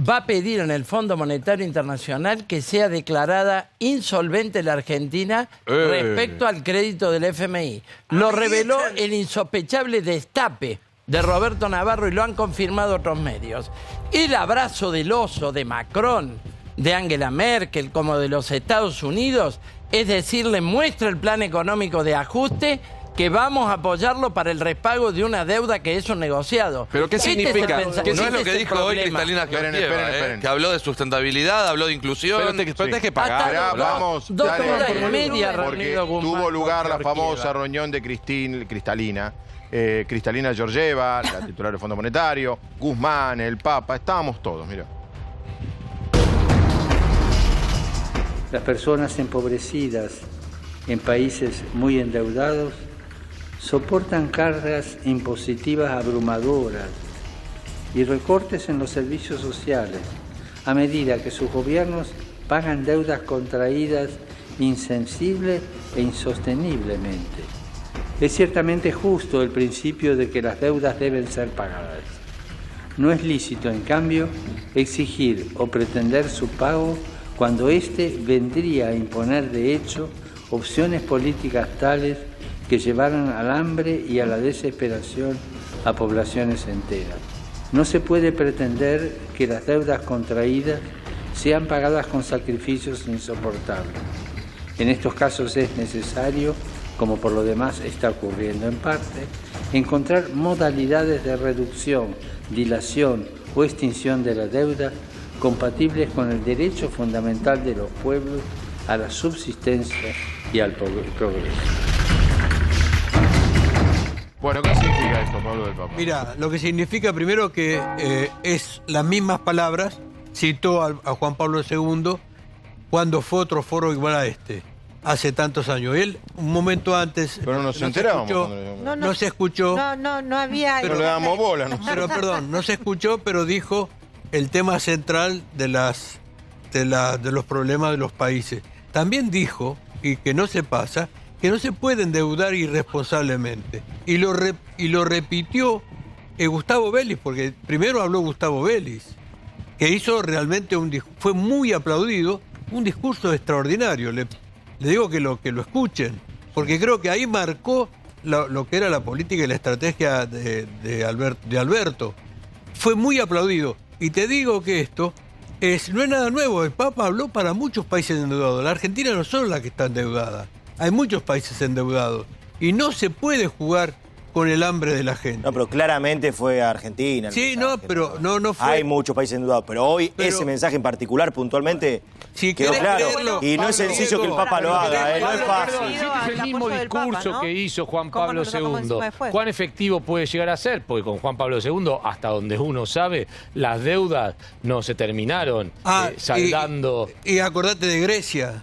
va a pedir en el Fondo Monetario Internacional que sea declarada insolvente la Argentina respecto al crédito del FMI. Lo reveló el insospechable destape de Roberto Navarro y lo han confirmado otros medios. El abrazo del oso de Macron, de Angela Merkel, como de los Estados Unidos, es decir, le muestra el plan económico de ajuste, que vamos a apoyarlo para el repago de una deuda que es un negociado. ¿Pero qué significa? No es lo que dijo hoy Cristalina Georgieva, que habló de sustentabilidad, habló de inclusión. Pero tenés que pagar. Vamos, 2 horas y media porque reunido tuvo lugar la famosa reunión de Cristalina Georgieva, la titular del Fondo Monetario, Guzmán, el Papa, estábamos todos, mira. Las personas empobrecidas en países muy endeudados soportan cargas impositivas abrumadoras y recortes en los servicios sociales a medida que sus gobiernos pagan deudas contraídas insensible e insosteniblemente. Es ciertamente justo el principio de que las deudas deben ser pagadas. No es lícito, en cambio, exigir o pretender su pago cuando éste vendría a imponer de hecho opciones políticas tales que llevaran al hambre y a la desesperación a poblaciones enteras. No se puede pretender que las deudas contraídas sean pagadas con sacrificios insoportables. En estos casos es necesario, como por lo demás está ocurriendo en parte, encontrar modalidades de reducción, dilación o extinción de la deuda compatibles con el derecho fundamental de los pueblos a la subsistencia y al progreso. Bueno, ¿qué significa esto, Pablo del Papa? Mira, lo que significa primero que es las mismas palabras, citó a Juan Pablo II cuando fue otro foro igual a este, hace tantos años. Él, un momento antes... Pero no nos enterábamos. No se escuchó. No había... Pero le damos bola, ¿no? Pero perdón, no se escuchó, pero dijo el tema central de los problemas de los países. También dijo, y que no se pasa, que no se puede endeudar irresponsablemente. Y lo repitió Gustavo Vélez, porque primero habló Gustavo Vélez, que hizo realmente fue muy aplaudido, un discurso extraordinario. Le digo que lo escuchen, porque creo que ahí marcó lo que era la política y la estrategia de Alberto. Fue muy aplaudido. Y te digo que esto no es nada nuevo. El Papa habló para muchos países endeudados. La Argentina no es solo la que está endeudada. Hay muchos países endeudados. Y no se puede jugar con el hambre de la gente. No, pero claramente fue a Argentina. Sí, no, pero no fue. Hay muchos países endeudados, pero hoy ese mensaje en particular, puntualmente, quedó claro. Y no es sencillo que el Papa lo haga, no es fácil. Es el mismo discurso que hizo Juan Pablo II. ¿Cuán efectivo puede llegar a ser? Porque con Juan Pablo II, hasta donde uno sabe, las deudas no se terminaron saldando. Y acordate de Grecia.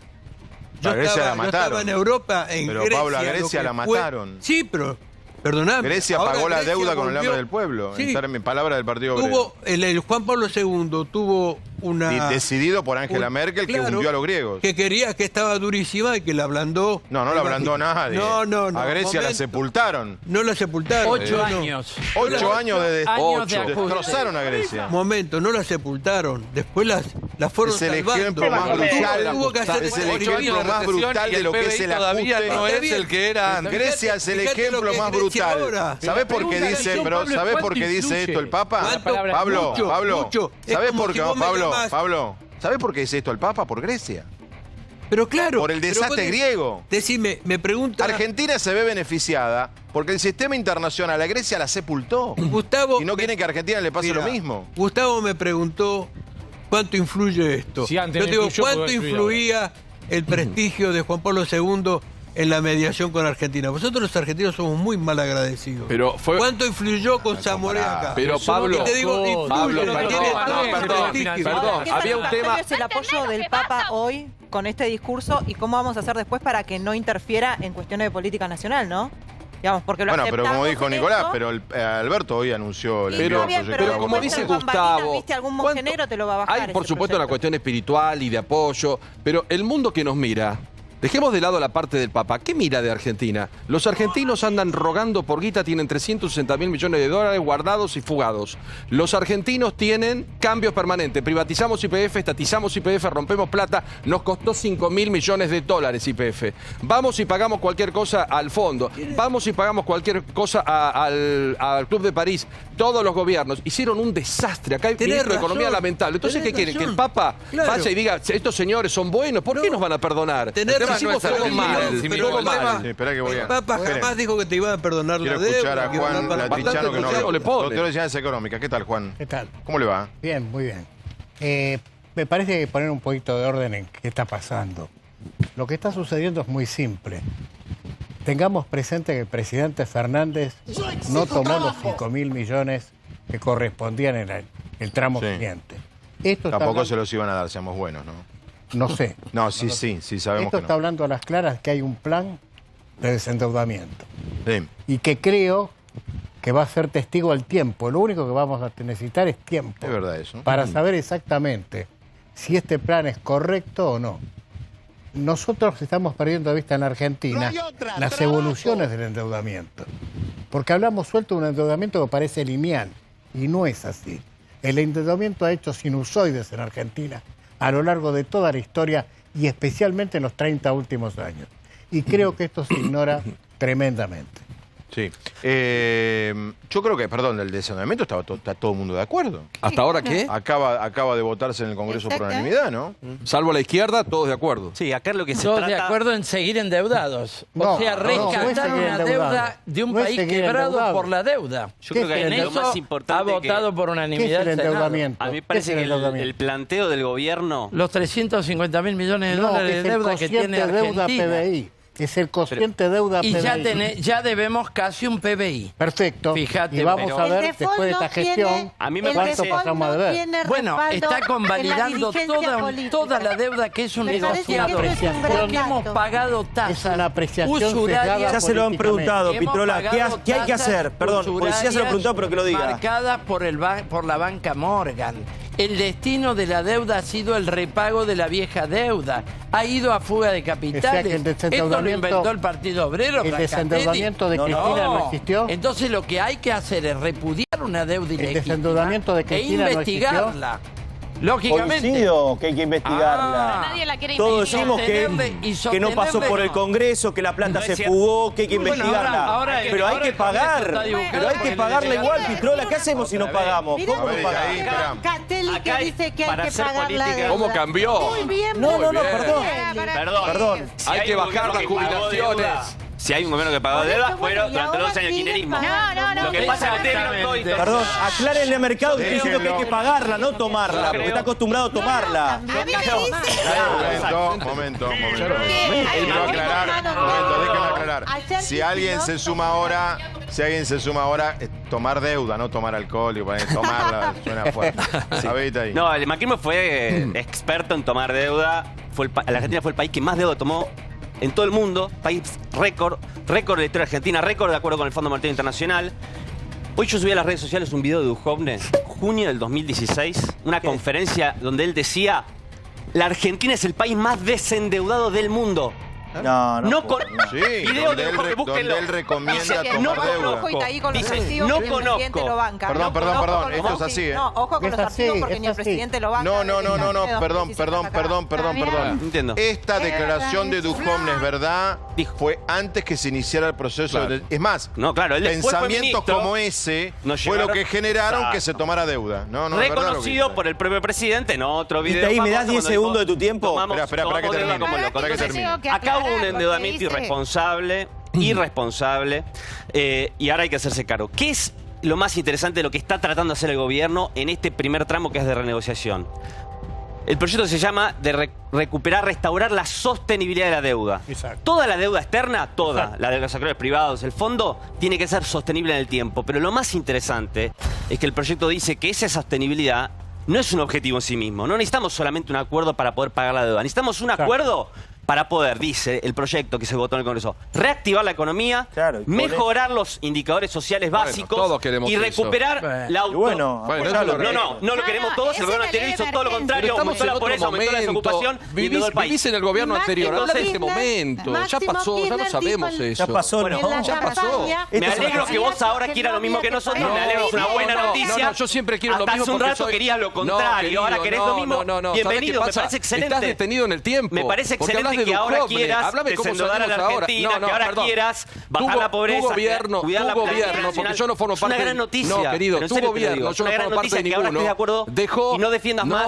A Grecia la mataron. Yo estaba en Europa, pero Grecia. Pablo, a Grecia la mataron. Sí, pero... Perdóname. Grecia pagó la deuda con el hambre del pueblo, sí, en palabras del Partido Obrero. El Juan Pablo II tuvo una... Decidido por Angela Merkel, que hundió a los griegos. Que quería, que estaba durísima y que la ablandó. No la ablandó nadie. No. A Grecia la sepultaron. No la sepultaron. 8 años. 8 años de destrozaron a Grecia. Momento, no la sepultaron. Después las fueron salvando. Es el ejemplo más brutal. Es el ejemplo más brutal de lo que es el todavía no es el que era antes. Grecia es el ejemplo más brutal. ¿Sabés por qué dice, ¿sabés por qué dice esto el Papa? Pablo, ¿sabés por qué, Pablo? ¿Sabés por qué dice esto el Papa? Por Grecia. Pero claro. Por el desastre griego. Decime, me pregunta. Argentina se ve beneficiada porque el sistema internacional a Grecia la sepultó. Gustavo. Y no quieren que a Argentina le pase lo mismo. Gustavo me preguntó cuánto influye esto. Yo digo, ¿cuánto influía el prestigio de Juan Pablo II en la mediación con Argentina? Vosotros los argentinos somos muy mal agradecidos. Pero ¿cuánto influyó con Zamoré acá? Pero Pablo, te digo, influye, perdón, había un tema. ¿Es el apoyo del Papa hoy con este discurso y cómo vamos a hacer después para que no interfiera en cuestiones de política nacional, no? Digamos, porque bueno, pero como dijo Nicolás, pero Alberto hoy anunció el pero como dice Gustavo, ¿viste algún montenegro te lo va a bajar? Hay, por supuesto, una cuestión espiritual y de apoyo, pero el mundo que nos mira, dejemos de lado la parte del Papa. ¿Qué mira de Argentina? Los argentinos andan rogando por guita, tienen 360.000 millones de dólares guardados y fugados. Los argentinos tienen cambios permanentes. Privatizamos YPF, estatizamos YPF, rompemos plata. Nos costó 5.000 millones de dólares YPF. Vamos y pagamos cualquier cosa al fondo. Vamos y pagamos cualquier cosa al Club de París. Todos los gobiernos hicieron un desastre. Acá hay una economía lamentable. Entonces, ¿qué quieren? Que el Papa vaya y diga, estos señores son buenos. ¿Por qué nos van a perdonar? Hicimos todo mal, todo mal. Espera que voy a... El Papa jamás dijo que te iban a perdonar la deuda. Quiero escuchar a Juan Latrichano, que no habló. Doctor de Ciencias Económicas. ¿Qué tal, Juan? ¿Qué tal? ¿Cómo le va? Bien, muy bien. Me parece que poner un poquito de orden en qué está pasando. Lo que está sucediendo es muy simple. Tengamos presente que el presidente Fernández no tomó los 5.000 millones que correspondían en el tramo siguiente. Tampoco se los iban a dar, seamos buenos, ¿no? No sé. No, sí, sabemos Esto que no. está hablando a las claras que hay un plan de desendeudamiento. Sí. Y que creo que va a ser testigo del tiempo. Lo único que vamos a necesitar es tiempo. Es verdad eso. Para saber exactamente si este plan es correcto o no. Nosotros estamos perdiendo de vista en Argentina las evoluciones del endeudamiento. Porque hablamos suelto de un endeudamiento que parece lineal. Y no es así. El endeudamiento ha hecho sinusoides en Argentina a lo largo de toda la historia y especialmente en los 30 últimos años. Y creo que esto se ignora tremendamente. Sí. Yo creo que, perdón, el desendeudamiento está todo el mundo de acuerdo. ¿Hasta ahora qué? Acaba de votarse en el Congreso por unanimidad, ¿no? Salvo la izquierda, todos de acuerdo. Sí, acá es lo que se Todos trata... de acuerdo en seguir endeudados. No, o sea, rescatar una deuda de un país quebrado por la deuda. Yo creo que en lo eso más importante ha votado por unanimidad ¿Qué es el Senado. endeudamiento? A mí me parece que el planteo del gobierno... Los 350.000 millones de dólares de deuda que tiene Argentina. PBI. Es el cociente deuda Y PBI. ya debemos casi un PBI. Perfecto. Fíjate. Y vamos a ver, después de esta gestión, a mí me cuánto pasamos a deber. Bueno, está convalidando toda la deuda que es un negociado. Porque hemos pagado tasas. Es una apreciación usurarias. Ya se lo han preguntado, Hemos Pitrola. pagado ¿Qué hay que hacer? Perdón, porque ya se lo han preguntado, pero que lo diga. Marcadas por la banca Morgan. el destino de la deuda ha sido el repago de la vieja deuda. Ha ido a fuga de capitales. Esto lo inventó el Partido Obrero. ¿El desendeudamiento de Cristina no existió? Entonces lo que hay que hacer es repudiar una deuda ilegítima. ¿El desendeudamiento de Cristina e investigarla. Lógicamente. Coincido que hay que investigarla. Nadie la quiere Todos investigar. decimos que no pasó por el Congreso, que la plata se fugó, que hay que investigarla. Pero hay que pagar. Pero hay que pagarla igual, Pitrola. ¿Qué hacemos si no pagamos? ¿Cómo no pagamos? Castelli que dice que hay que pagar la deuda. ¿Cómo cambió? Muy bien. No, Perdón. Hay que bajar las jubilaciones. Si hay un gobierno que pagó deudas, fueron durante los 12 años del kirchnerismo. No. Lo que pasa es que ustedes vieron Perdón, aclárenle al mercado que estoy diciendo que hay que pagarla, no tomarla, porque está acostumbrado a tomarla. Momento. Quiero aclarar, déjenme aclarar. Si alguien se suma ahora, tomar deuda, no tomar alcohol, tomarla suena fuerte. ¿Sabéis ahí? No, el macrismo fue experto en tomar deuda. La Argentina fue el país que más deuda tomó en todo el mundo, país récord de la historia argentina, récord de acuerdo con el Fondo Monetario Internacional. Hoy yo subí a las redes sociales un video de Duhovne, junio del 2016, una conferencia donde él decía: la Argentina es el país más desendeudado del mundo. Sí, donde él recomienda tomar deuda. No conozco. Perdón, esto es así, ¿eh? No, ojo con los archivos porque ni el presidente lo banca. Perdón. Entiendo. Esta declaración de Duhovne es verdad, fue antes que se iniciara el proceso. Es más, pensamientos como ese fue lo que generaron que se tomara deuda. Reconocido por el propio presidente, no otro video. Y ahí me das 10 segundos de tu tiempo. Espera que termine. Acá hubo un endeudamiento irresponsable, y ahora hay que hacerse cargo. ¿Qué es lo más interesante de lo que está tratando de hacer el gobierno en este primer tramo que es de renegociación? El proyecto se llama de restaurar la sostenibilidad de la deuda. Exacto. Toda la deuda externa, la de los acreedores privados, el fondo, tiene que ser sostenible en el tiempo. Pero lo más interesante es que el proyecto dice que esa sostenibilidad no es un objetivo en sí mismo. No necesitamos solamente un acuerdo para poder pagar la deuda. Necesitamos un acuerdo para poder, dice el proyecto que se votó en el Congreso, reactivar la economía, mejorar los indicadores sociales básicos todos queremos y recuperar la auto. No lo queremos todos. El gobierno anterior hizo todo lo contrario, aumentó la pobreza, aumentó la desocupación. Vivís en el gobierno anterior, habla de este momento. Ya pasó, ya lo sabemos eso. Ya pasó, ya pasó. Me alegro que vos ahora quieras lo mismo que nosotros. Me alegro, es una buena noticia. Yo siempre quiero lo mismo. Hace un rato querías lo contrario, ahora querés lo mismo. Bienvenido, me parece excelente. Estás detenido en el tiempo. Me parece excelente que ahora quieras desendeudar a la Argentina, que ahora quieras bajar la pobreza, tu gobierno, porque yo no formo parte. Es una gran noticia. No, querido, tu gobierno, yo no formo parte de ninguno. Y no defiendas más.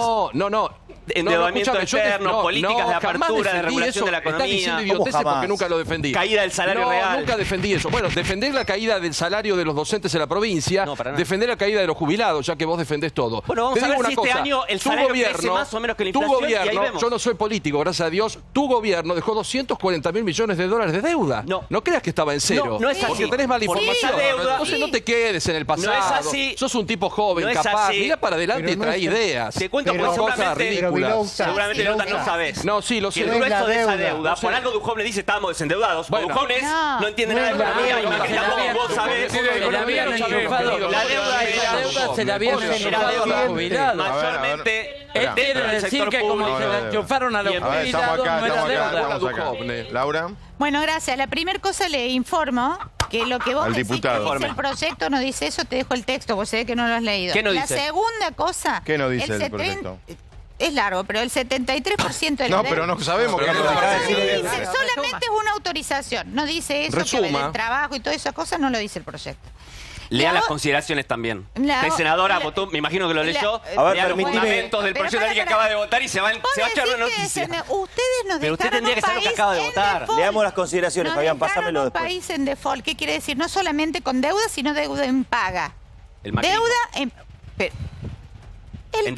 Endeudamiento externo, políticas de apertura, de regulación de la economía. Estás diciendo idioteces porque nunca lo defendí. Caída del salario real. Nunca defendí eso. Bueno, defender la caída del salario de los docentes en la provincia, defender la caída de los jubilados, ya que vos defendés todo. Bueno, vamos a ver si este año el salario crece más o menos que la inflación. Tu gobierno, yo no soy político, gracias a Dios, tu gobierno dejó 240.000 millones de dólares de deuda. No creas que estaba en cero. No es así. Porque tenés mala información. Entonces no te quedes en el pasado. No es así. Sos un tipo joven, capaz. Mirá para adelante y trae ideas. Te cuento por seguramente no sabés. No, sí, lo sé. El grueso de esa deuda, por algo Duhovne dice estábamos desendeudados. Duhovne no entiende nada de economía, imagínate vos sabés. La deuda se la habían generado a los jubilados. Mayormente quiere decir que como se la enchufaron a los jubilados no era deuda. Laura. Bueno, gracias. La primera cosa le informo que lo que vos decís que dice el proyecto no dice eso, te dejo el texto, vos sé que no lo has leído. ¿Qué no dice? La segunda cosa... ¿Qué no dice el proyecto? Es largo, pero el 73% de la No, pero no sabemos que dice, solamente es una autorización. No dice eso, que el trabajo y todas esas cosas no lo dice el proyecto. Lea las consideraciones también. Usted, senadora, votó, me imagino que lo leyó. Lea los fundamentos del proyecto de alguien que acaba de votar y se va a echar una noticia. Ustedes nos Pero usted dejaron tendría que saber lo que acaba de votar. Leamos las consideraciones, Fabián, pásamelo después. Un país en default, ¿qué quiere decir? No solamente con deuda, sino deuda en paga. Deuda en... El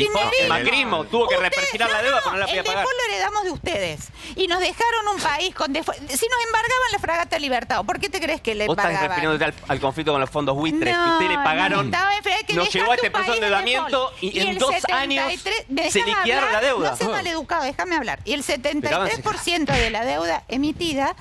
macrismo tuvo que repergirar la deuda, pero no la podía pagar. El default lo heredamos de ustedes. Y nos dejaron un país con default. Si nos embargaban la fragata Libertad, ¿por qué te crees que le embargaban? Vos estás refiriéndote al conflicto con los fondos buitres, que ustedes le pagaron, nos llevó a este proceso de endeudamiento y en 2 años se liquidaron la deuda. No seas maleducado, déjame hablar. Y el 73% de la deuda emitida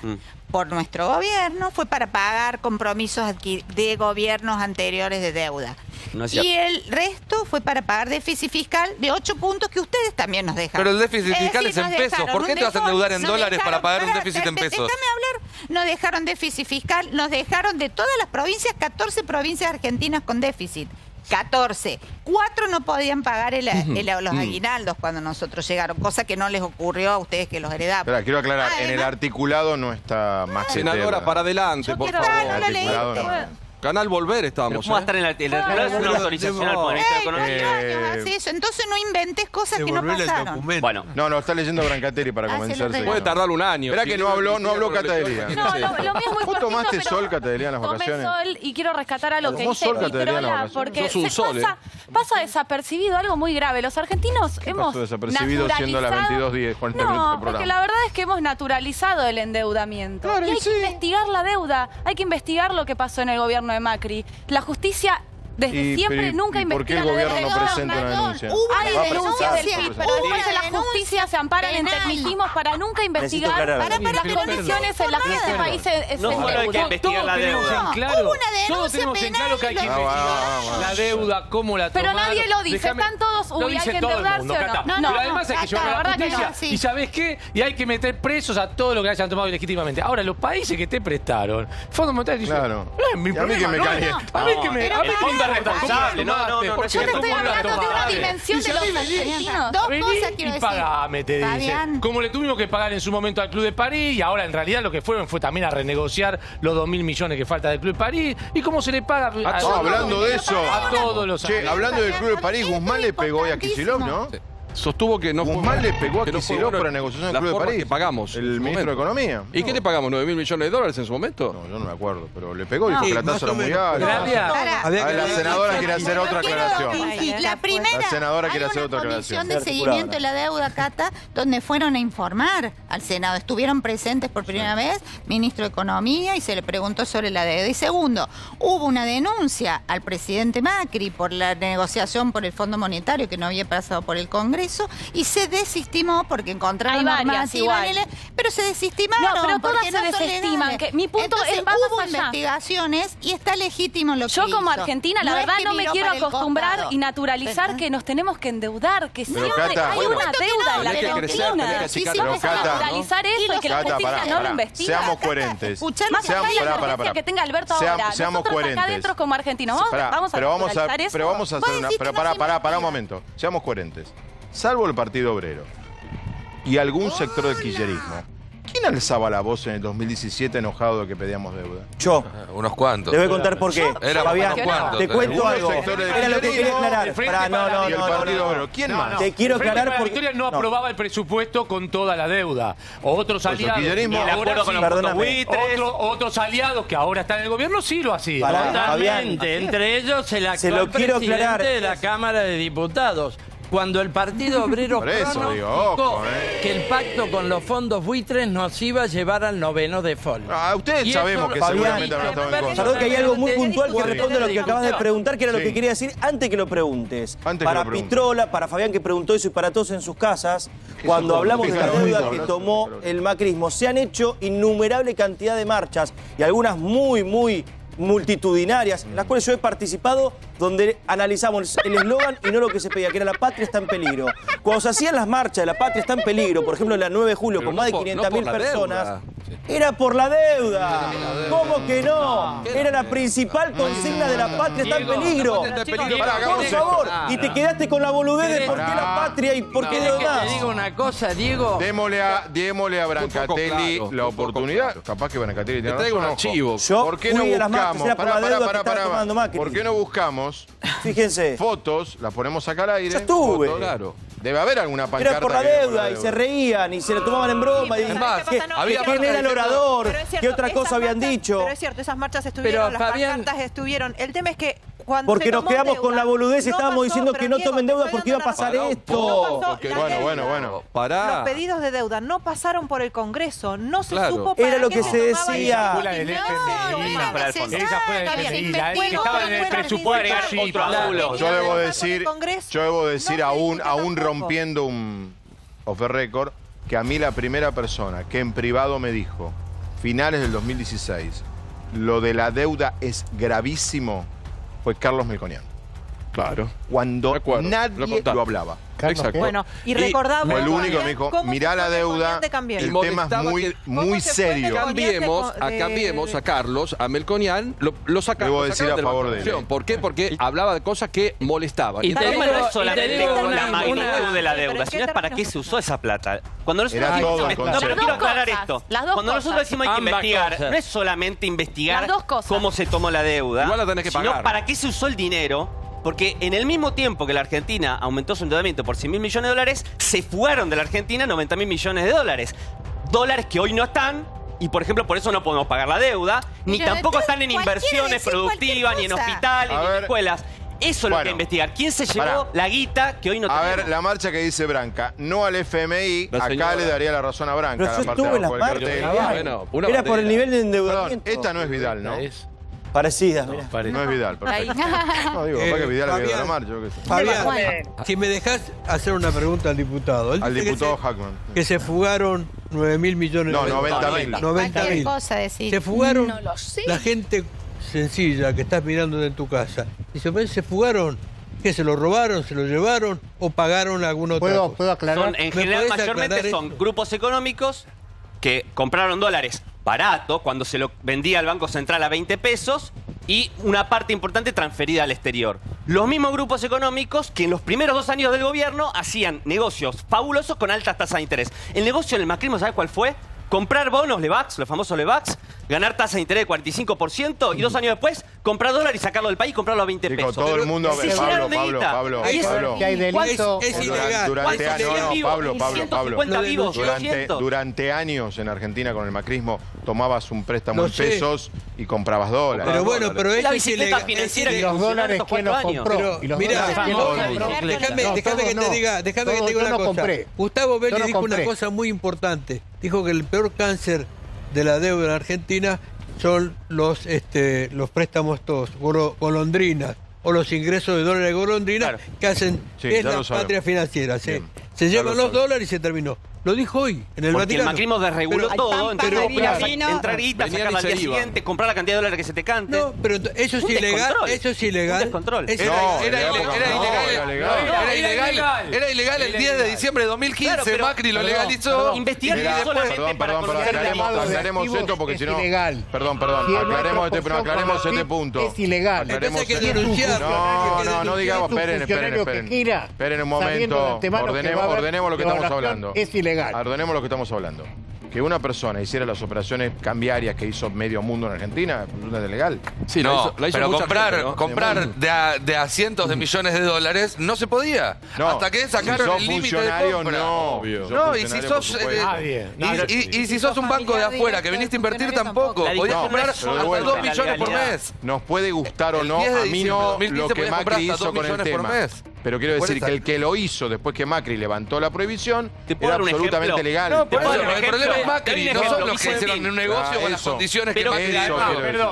por nuestro gobierno fue para pagar compromisos de gobiernos anteriores de deuda. No es cierto. Y el resto fue para pagar déficit fiscal de 8 puntos que ustedes también nos dejaron. Pero el déficit fiscal es en pesos. ¿Por qué te vas a endeudar en dólares para pagar un déficit en pesos? Déjame hablar. Nos dejaron déficit fiscal, nos dejaron de todas las provincias, 14 provincias argentinas con déficit. 14. 4 no podían pagar los aguinaldos cuando nosotros llegaron, cosa que no les ocurrió a ustedes que los heredaban. Espera, quiero aclarar, en el articulado no está más. Senadora, para adelante, por favor. No lo leíste. Canal Volver estábamos. ¿Cómo va a estar en la es una autorización al Poder de Economía? Hace eso. Entonces no inventes cosas que no pasaron. Bueno. No, está leyendo Brancatelli para convencerse. Puede tardar un año. Espera que no habló Cata Delia. No, lo mío es muy ¿Vos tomaste cortito, sol, Cata Delia, en las tomé vacaciones? sol y quiero rescatar algo que ¿Tomó dice sol, Cata Delia, en las Nitrola, vacaciones? porque Sos un sol, pasa desapercibido algo muy grave. Los argentinos hemos Pasó desapercibido siendo las 22:10, 40 minutos No, del programa. porque la verdad es que hemos naturalizado el endeudamiento. Claro, y hay sí. que investigar la deuda, hay que investigar lo que pasó en el gobierno de Macri. La justicia desde siempre nunca ¿Por qué investiga el la gobierno deuda. no presenta una denuncia? Hay Va a denuncias del presentar, PIB, pero después en la justicia se amparan en tecnicismos para nunca investigar aclarar algo. las condiciones en las que este país se No solo hay que endeuda. investigar la deuda. Todos tenemos en claro que hay que investigar la deuda, cómo la Pero tomaron. nadie lo dice, están todos, lo uy, hay dice que todo el endeudarse mundo, o no. Cata. No, Pero no, además hay que Cata, llevar a la verdad que justicia. no, sí. ¿Y sabés qué? Y hay que meter presos a todos los que hayan tomado ilegítimamente. Ahora, los países que te prestaron, Fondo Monetario dice, Claro. no es mi Y a mí problema. que me no es- calienta. A mí que me... El fondo es responsable. No, porque Yo te estoy ¿cómo la hablando de una tomás? dimensión Dice, de a mí los vení, argentinos. Dos vení cosas quiero y decir. pagame, te dice. Fabián. Como le tuvimos que pagar en su momento al Club de París, y ahora en realidad lo que fueron fue también a renegociar los 2.000 millones que falta del Club de París. ¿Y cómo se le paga? Hablando de eso. A todos los Che, hablando del Club de París, Guzmán le pegó hoy a Kicillof, ¿no? Sostuvo que no fue Guzmán le pegó a que no fue Kicillof bueno por la negociación del la Club de forma París. que pagamos en El su ministro de momento. Economía. ¿Y qué le pagamos? ¿9.000 millones de dólares en su momento? No, yo no me acuerdo, pero le pegó y dijo Sí, platazo a la más o muy menos. alta. Gracias. La senadora quiere hacer otra aclaración. La primera, La senadora quiere hay hacer una otra comisión aclaración. de seguimiento de la deuda, Cata, donde fueron a informar al Senado. Estuvieron presentes por primera vez, ministro de Economía, y se le preguntó sobre la deuda. Y segundo, hubo una denuncia al presidente Macri por la negociación por el Fondo Monetario que no había pasado por el Congreso, y se desestimó porque encontraron Hay varias normativa, igual. pero se desestimaron. No, pero todas porque se no son desestiman, legales. que mi punto Entonces, es va hubo más allá. investigaciones y está legítimo lo que Yo como hizo. argentina, la No es verdad, que no me miró quiero para el acostumbrar costado. y naturalizar que nos tenemos que endeudar, que Pero, siempre Cata, hay bueno, una deuda en la tenés que crecer, tenés que Argentina. achicar Sí, la vamos a Cata, naturalizar eso y que la Cata, justicia pará, no lo pará. investiga. Seamos coherentes. Escuchame, Más allá de la pará, emergencia pará. que tenga Alberto Seamos ahora, nosotros coherentes. acá adentro como argentinos, Pará, vamos a pero vamos naturalizar eso. pero vamos a hacer Vos una. decís Pero que no se pará un investiga. momento. Seamos coherentes. Salvo el Partido Obrero y algún sector del kirchnerismo, ¿quién alzaba la voz en el 2017 enojado de que pedíamos deuda? Yo. Unos cuantos. Te voy a contar por qué. Éramos Fabián, unos cuantos. te cuento Algunos algo. sectores del Era lo que quería kirchnerismo, aclarar. el Frente Pará, para la- y el Partido Obrero. ¿Quién más? Te quiero El Frente aclarar para la porque Victoria no aprobaba el presupuesto con toda la deuda. Otros el aliados. kirchnerismo- y El ahora acuerdo con sí. los fondos Perdóname. buitres. Otros aliados que ahora están en el gobierno sí lo hacían. Pará, Totalmente, entre ellos el Se lo actual quiero presidente aclarar. de la Cámara de Diputados. Cuando el Partido Obrero Por eso pronosticó digo, ojo, que el pacto con los fondos buitres nos iba a llevar al noveno default. Ustedes Y sabemos eso- que Fabián, seguramente habrán estado en contra. Perdón que hay algo muy puntual que Sí. responde a lo que acabas de preguntar, que era lo Sí. que quería decir antes que lo preguntes. Antes que Para lo pregunte. Pitrola, para Fabián que preguntó eso y para todos en sus casas, cuando hablamos de la deuda que tomó el macrismo, se han hecho innumerable cantidad de marchas y algunas muy multitudinarias, en las cuales yo he participado, donde analizamos el eslogan y no lo que se pedía, que era la patria está en peligro. Cuando se hacían las marchas de la patria está en peligro, por ejemplo en la 9 de julio, Pero con no más de por- 500.000 no por la personas, deuda. era por la deuda. ¿Cómo que no? Era la principal consigna de la patria está en Diego, peligro. la patria está en peligro. Pará, Por hagamos esto. favor, y te quedaste con la boludez de por qué Pará. la patria y por qué ¿Querés que deuda. te diga una cosa, Diego? Démosle a Brancatelli claro, la un poco oportunidad. claro. Capaz que Brancatelli tiene Te traigo un razón, ojo. archivo. Yo ¿Por qué no fui a las marchas, buscamos? era por la deuda que estaba tomando Macri. ¿Por qué no buscamos Fíjense, fotos? Las ponemos acá al aire. yo estuve. Fotos, Claro. Debe haber alguna pancarta. Era por la que diga deuda y se reían y se lo tomaban en broma. Y pero más, ¿sabes qué pasa? No, ¿quién pero- era el orador? Pero es cierto, ¿Qué otra esas cosa habían marchas- dicho? Pero es cierto, esas marchas estuvieron, Pero, las Fabián- pancartas estuvieron. El tema es que cuando Porque se nos tomó quedamos deuda, con la boludez y no estábamos pasó, diciendo pero que no Diego, tomen te deuda estoy porque iba a dando pasar razón. esto. No pasó, Porque- la Bueno, deuda. bueno. Pará. Los pedidos de deuda no pasaron por el Congreso, no se Claro. supo para Era lo qué que se tomaba decía. el Fue la del dinero. FMI. No, para el fondo. Esa fue la del FMI, la que estaba en el presupuesto. Sí, Otro claro. ángulo. Yo debo Con el decir, Congreso, aún tampoco. rompiendo un off the record, que a mí la primera persona que en privado me dijo, finales del 2016, lo de la deuda es gravísimo, fue Carlos Melconian. Claro. Cuando nadie lo hablaba. Exacto. Bueno, y recordamos el único me dijo, mirá la deuda, el tema es muy serio. Cambiemos a Carlos, a Melconian, lo sacamos. Debo decir a favor de él. ¿Por qué? Porque hablaba de cosas que molestaban. Y el tema no es solamente con la magnitud de la deuda, sino es para qué se usó esa plata. Cuando nosotros quiero aclarar esto. Cuando nosotros decimos hay que investigar, no es solamente investigar cómo se tomó la deuda, sino para qué se usó el dinero. Porque en el mismo tiempo que la Argentina aumentó su endeudamiento por 100.000 millones de dólares, se fugaron de la Argentina 90.000 millones de dólares. Dólares que hoy no están, y por ejemplo por eso no podemos pagar la deuda, ni tampoco están en inversiones productivas, ni en hospitales, ni en escuelas. Eso es lo que hay que investigar. ¿Quién se llevó la guita que hoy no tenemos? A ver, la marcha que dice Branca, no al FMI, acá le daría la razón a Branca. Pero yo estuve en las marchas. Era por el nivel de endeudamiento. Perdón, esta no es Vidal, ¿no? Parecida, no es Vidal, perfecto. No, digo, para que Vidal había ido a la marcha, yo qué sé. Fabián, si me dejás hacer una pregunta al diputado. Al diputado Hackman. Que se fugaron 9.000 millones de dólares. No, 90.000. 90.000. cosa decir. Se fugaron No lo sé. la gente sencilla que estás mirando en tu casa. Y se fugaron. ¿Qué, se lo robaron, se lo llevaron o pagaron alguna otra cosa? ¿Puedo aclarar? En general, mayormente son grupos económicos que compraron dólares barato cuando se lo vendía al Banco Central a 20 pesos y una parte importante transferida al exterior. Los mismos grupos económicos que en los primeros 2 años del gobierno hacían negocios fabulosos con altas tasas de interés. El negocio en el macrismo, ¿sabes cuál fue? Comprar bonos Levax, los famosos Levax, ganar tasa de interés de 45% y 2 años después comprar dólares y sacarlo del país y comprarlo a 20 pesos. Todo el mundo... Pablo. Que hay delito. Es ilegal. Durante años en Argentina con el macrismo tomabas un préstamo en pesos y comprabas dólares. Pero bueno, pero eso es ilegal. ¿Y los dólares quién los compró? Mirá, déjame que te diga una cosa. Gustavo Vélez dijo una cosa muy importante. Dijo que el peor cáncer de la deuda en Argentina son los préstamos todos, golondrinas, o los ingresos de dólares de golondrinas que hacen la patria financiera. Se llevan los dólares y se terminó. Lo dijo hoy en el Vaticano. El macrismo desreguló todo, entonces entrar guita, sacarla al día siguiente, comprar la cantidad de dólares que se te cante. No, pero eso es ilegal. Eso es ilegal. Descontrol. Era ilegal el 10 de diciembre de 2015. Macri lo legalizó. Investigar solamente para conocer el delito. Aclaremos esto porque si no... Perdón. Aclaremos este punto. Es ilegal. Entonces hay que denunciar. No digamos, esperen un momento. Ordenemos lo que estamos hablando. Es ilegal. Ordenemos lo que estamos hablando. Que una persona hiciera las operaciones cambiarias que hizo medio mundo en Argentina, es ilegal. Sí, no, pero comprar de a cientos de millones de dólares no se podía. Hasta que sacaron el límite de compra. No, y si sos un banco de afuera que viniste a invertir tampoco, podías comprar hasta 2 millones por mes. Nos puede gustar o no, a mí no lo que Macri hizo con el tema. Pero quiero decir que el que lo hizo después que Macri levantó la prohibición era absolutamente legal. No, pero el problema es Macri, no son los que hicieron un negocio con las condiciones que Macri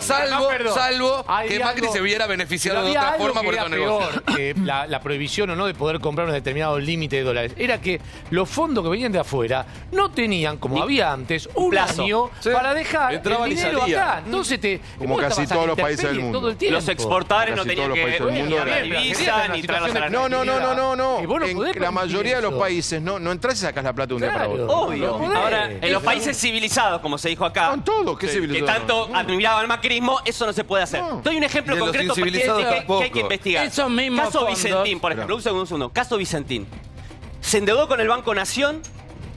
salvo que Macri se hubiera beneficiado de otra forma por estos negocios. La prohibición o no de poder comprar un determinado límite de dólares era que los fondos que venían de afuera no tenían, como había antes, un año para dejar el dinero acá. Entonces como casi todos los países del mundo. Los exportadores no tenían que ni divisa ni traerlas a la No. En la mayoría de los países no entras y sacas la plata un día para otro. Obvio. Ahora, en los países civilizados, como se dijo acá, con todo, ¿qué civilizado? que tanto admiraban el macrismo, eso no se puede hacer. Doy un ejemplo concreto que hay que investigar. Caso Vicentín, por ejemplo. Un segundo. Caso Vicentín. Se endeudó con el Banco Nación,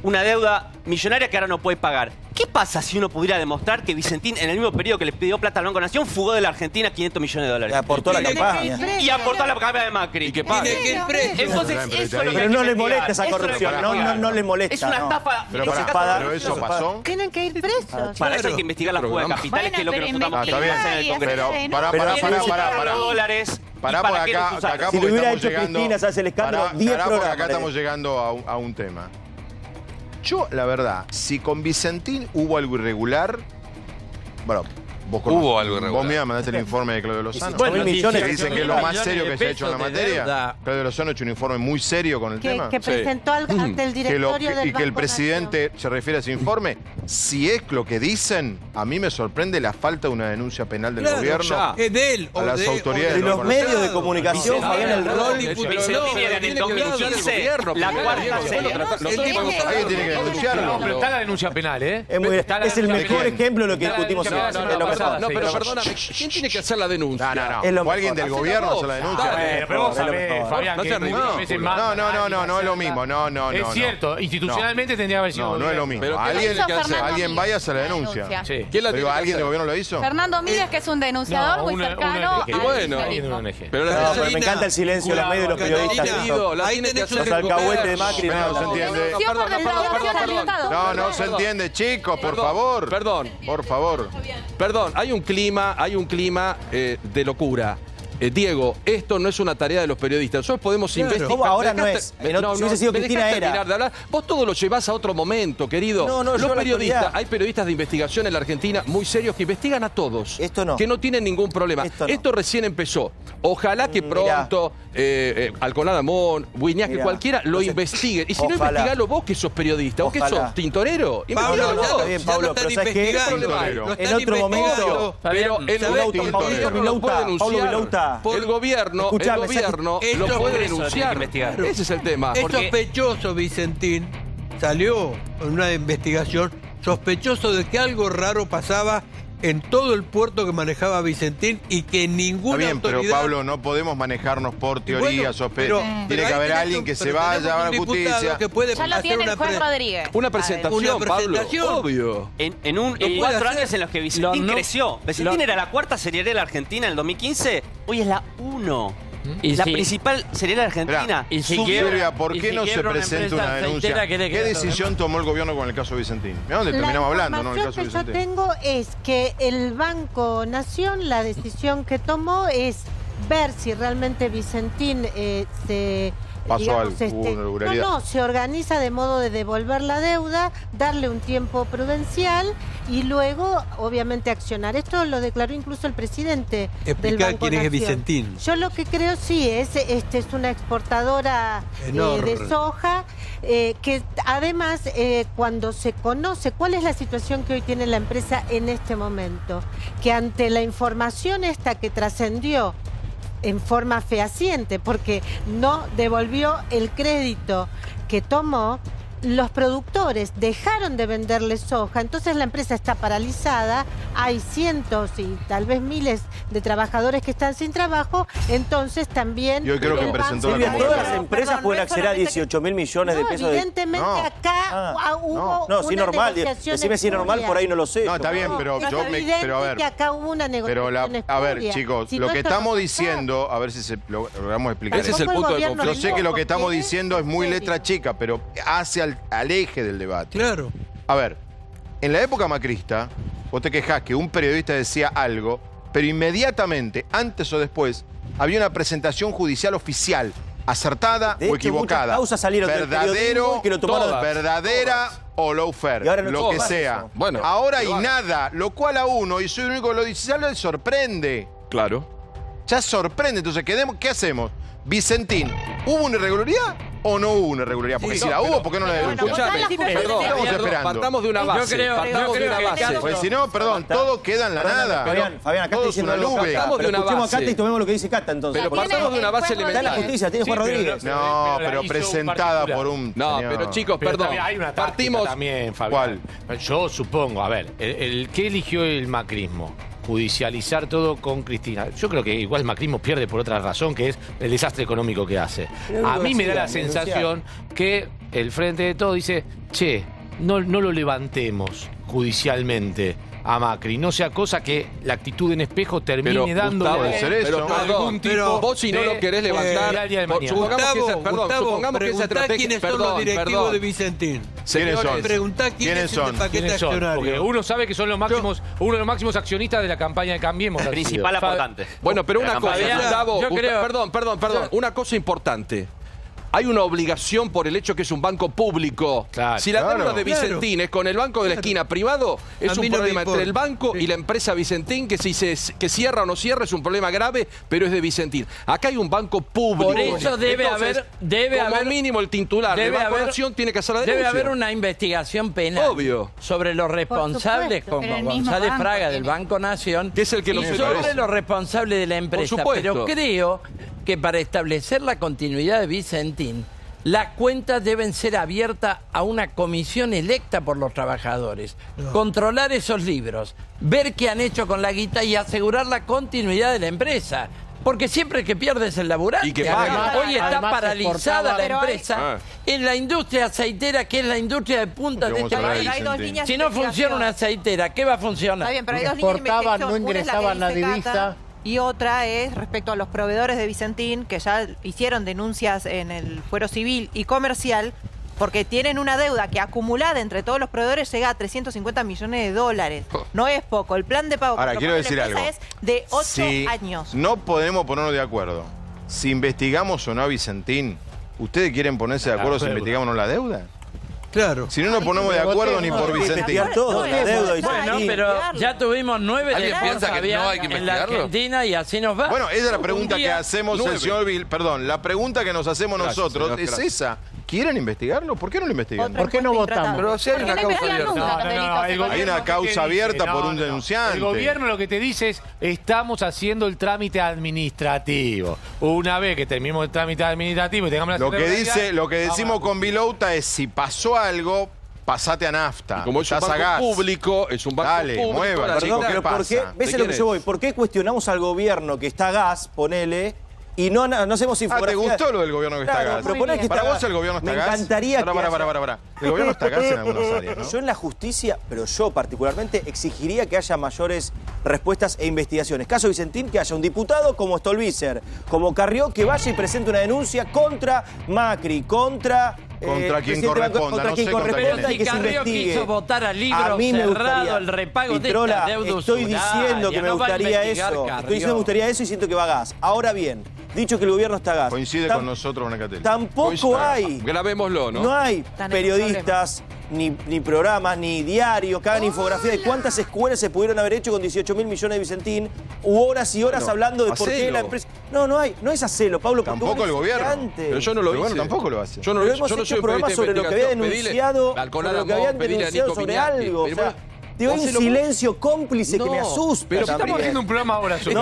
una deuda millonaria que ahora no puede pagar. ¿Qué pasa si uno pudiera demostrar que Vicentín, en el mismo periodo que le pidió plata al Banco Nación, fugó de la Argentina 500 millones de dólares? Y aportó la campaña. Y aportó la campaña de Macri. ¿Y qué paga? Entonces, eso es lo que pero no les molesta esa corrupción. No les molesta. Es una estafa. Pero eso pasó. Tienen que ir presos. Para eso hay que investigar la fuga de capitales, que es lo que nosotros estamos hacer en el Congreso. Pará. Dólares. Pará, porque acá si lo hubiera hecho Cristina, se hace el escándalo 10 porque programas. acá estamos llegando a un tema. Yo, la verdad, si con Vicentín hubo algo irregular, bueno, hubo algo irregular. Vos me mandaste el informe de Claudio Lozano. Bueno, millones, que dicen que es lo más serio que se ha hecho en la materia. Claudio Lozano ha hecho un informe muy serio con el tema. Que presentó ante el directorio del Banco y que el presidente se refiere a ese informe si es lo que dicen, a mí me sorprende la falta de una denuncia penal del gobierno es de él, a las autoridades. Y los medios de comunicación, Fabián, el rol Vicentín era en el 2015 la cuarta serie. Alguien tiene que denunciarlo. Pero está la denuncia penal, ¿eh? Es el mejor ejemplo de lo que discutimos en lo pasado. No, pero perdóname, ¿quién tiene que hacer la denuncia? No. O alguien del gobierno hace la denuncia. Pero vos sabés, Fabián, que muchas veces más. No es lo mismo. No. Es cierto, institucionalmente tendría que haber sido. No es lo mismo. Alguien vaya a hacer la denuncia. ¿Quién la digo, ¿alguien del gobierno lo hizo? Fernando Míguez, que es un denunciador muy cercano. Bueno, pero me encanta el silencio de los medios y los periodistas. Los alcahuetes de Macri. No se entiende. No se entiende, chicos, por favor. Por favor. Perdón, hay un clima de locura. Diego, esto no es una tarea de los periodistas. Nosotros podemos investigar. Ahora no es. Si hubiese sido Cristina era. De hablar. Vos todo lo llevás a otro momento, querido. Los periodistas, hay periodistas de investigación en la Argentina muy serios que investigan a todos. Esto no. Que no tienen ningún problema. Esto recién empezó. Ojalá que pronto Alconada Amón, Guiñac, que cualquiera lo investiguen. Y si no, investigalo vos que sos periodista. ¿Vos que sos? ¿Tintorero? Pablo, está bien, Pablo, pero ¿sabes qué? En otro momento. Pero el no puede denunciar. El gobierno lo puede denunciar. Ese es el tema. Es sospechoso, Vicentín, salió en una investigación sospechoso de que algo raro pasaba en todo el puerto que manejaba Vicentín y que ninguna autoridad... Pero Pablo, no podemos manejarnos por teorías, tiene que haber alguien que se vaya a la justicia. Ya lo tiene el juez Rodríguez. Una presentación, Pablo, obvio. En 4 años en los que Vicentín creció. Vicentín era la cuarta serial argentina en el 2015, hoy es la 1. La principal serial argentina. Y Silvia, ¿por qué no se presenta una denuncia? ¿Qué decisión tomó el gobierno con el caso Vicentín? ¿De dónde terminamos hablando, no? El caso Vicentín. Yo tengo es que el Banco Nación, la decisión que tomó es ver si realmente Vicentín se... se organiza de modo de devolver la deuda, darle un tiempo prudencial y luego, obviamente, accionar. Esto lo declaró incluso el presidente del Banco quién Nación. Es Vicentín. Yo lo que creo es una exportadora de soja, que además cuando se conoce cuál es la situación que hoy tiene la empresa en este momento, que ante la información esta que trascendió en forma fehaciente, porque no devolvió el crédito que tomó, los productores dejaron de venderle soja, entonces la empresa está paralizada, hay cientos y tal vez miles de trabajadores que están sin trabajo, entonces también... Yo creo que presentó la todas las empresas pueden acceder a 18.000 millones de pesos. Evidentemente acá hubo si normal, decime si es normal, por ahí no lo sé. No, está bien, pero a ver... que acá hubo una negociación a ver, chicos, lo que estamos diciendo, a ver si logramos explicar. Ese es el punto de conflicto. Yo sé que lo que estamos diciendo es muy letra chica, pero hace al eje del debate. Claro. A ver, en la época macrista, vos te quejás que un periodista decía algo, pero inmediatamente, antes o después, había una presentación judicial oficial, acertada o equivocada. Verdadera o lawfare, lo que sea. Bueno, ahora hay nada, lo cual a uno, y soy el único que lo dice, le sorprende. Claro. Ya sorprende. Entonces, ¿qué hacemos? Vicentín, ¿hubo una irregularidad o no hubo una irregularidad? Porque si la hubo, ¿por qué no la denunció? Estamos esperando. Partamos de una base. Pues si no, todo queda en la nada. Fabián, acá estoy diciendo algo. Escuchemos a Cata y tomemos lo que dice Cata, entonces. Pero partamos de una base elemental. Está la justicia, tiene Juan Rodríguez. No, pero presentada por un... No, pero chicos, perdón. Hay una táctica también, Fabián. ¿Cuál? Yo supongo, a ver, ¿qué eligió el macrismo? Judicializar todo con Cristina. Yo creo que igual el macrismo pierde por otra razón, que es el desastre económico que hace. A mí me da la sensación que el Frente de Todos dice, che, no lo levantemos judicialmente a Macri, no sea cosa que la actitud en espejo termine dándole algún tipo vos si no lo querés levantar, supongamos que esa estrategia... ¿Quiénes son los directivos de Vicentín? Preguntá quiénes son el paquete accionario. Porque uno sabe que son los máximos, uno de los máximos accionistas de la campaña de Cambiemos. El principal aportante. Bueno, pero una cosa, Gustavo, perdón, una cosa importante. hay una obligación por el hecho que es un banco público. Si la deuda de Vicentín es con el banco de la esquina privado, es un problema entre el banco y la empresa Vicentín, que si que cierra o no cierra es un problema grave, pero es de Vicentín. Acá hay un banco público. Por eso debe Entonces, haber como mínimo el titular de Banco Nación tiene que hacer la denuncia. Debe haber una investigación penal sobre los responsables, como González Fraga del Banco Nación, que es el que y sobre los responsables de la empresa. Pero creo que para establecer la continuidad de Vicentín, las cuentas deben ser abiertas a una comisión electa por los trabajadores, controlar esos libros, ver qué han hecho con la guita y asegurar la continuidad de la empresa. Porque siempre que pierdes el laburante, y que hoy está paralizada la empresa en la industria aceitera, que es la industria de punta de este país. Si no funciona una aceitera, ¿qué va a funcionar? Está bien, pero hay dos líneas de investigación. No ingresaban la divisa. Y otra es respecto a los proveedores de Vicentín, que ya hicieron denuncias en el fuero civil y comercial, porque tienen una deuda que acumulada entre todos los proveedores llega a 350 millones de dólares. No es poco. El plan de pago Ahora, quiero decir algo. Es de 8 años. No podemos ponernos de acuerdo. Si investigamos o no a Vicentín, ¿ustedes quieren ponerse de acuerdo si investigamos o no la deuda? Claro. Si no nos ponemos de acuerdo ni por Vicentín. Bueno, pero ya tuvimos 9 denuncias en la Argentina y así nos va. Bueno, esa es la pregunta que hacemos el señor Perdón, la pregunta que nos hacemos nosotros es esa. ¿Quieren investigarlo? ¿Por qué no lo investigan? ¿Por qué no votamos? Pero si hay una causa abierta. Hay una causa abierta por un denunciante. El gobierno lo que te dice es, estamos haciendo el trámite administrativo. Una vez que terminemos el trámite administrativo y tengamos la lo que decimos con Vilouta es, si pasó algo, pasate a nafta. Como es un banco público, es un banco público. Mueva, perdón, pero ¿por qué? ¿Ves a lo que yo voy? ¿Por qué cuestionamos al gobierno que está a gas, ponele, y no hacemos infografía? ¿te gustó lo del gobierno que está a gas? Que ¿Para vos el gobierno está a gas? Me encantaría para. El gobierno está a gas en algunas áreas, ¿no? Yo en la justicia, pero yo particularmente, exigiría que haya mayores respuestas e investigaciones. Caso Vicentín, que haya un diputado como Stolbizer, como Carrió, que vaya y presente una denuncia contra Macri, contra quien corresponda, no sé contra quién. Pero si Carrió quiso votar al libro cerrado, el repago de esta deuda estoy diciendo que me gustaría eso. Estoy diciendo que me gustaría eso y siento que va a gas. Ahora bien, dicho que el gobierno está a gas. Coincide con nosotros, Bonacatelli. Tampoco hay. Grabémoslo, ¿no? No hay periodistas, ni programas, ni diarios que hagan infografía de cuántas escuelas se pudieron haber hecho con 18.000 millones de Vicentín, u horas y horas hablando de por qué la empresa. No hay. No es hacerlo, Pablo. Tampoco el gobierno. Pero yo no lo hice. Bueno, tampoco lo hace. Yo no lo hice. Hemos hecho programas sobre lo que había denunciado, sobre algo. Digo, hay un silencio cómplice que me asusta. Pero estamos haciendo un programa ahora sobre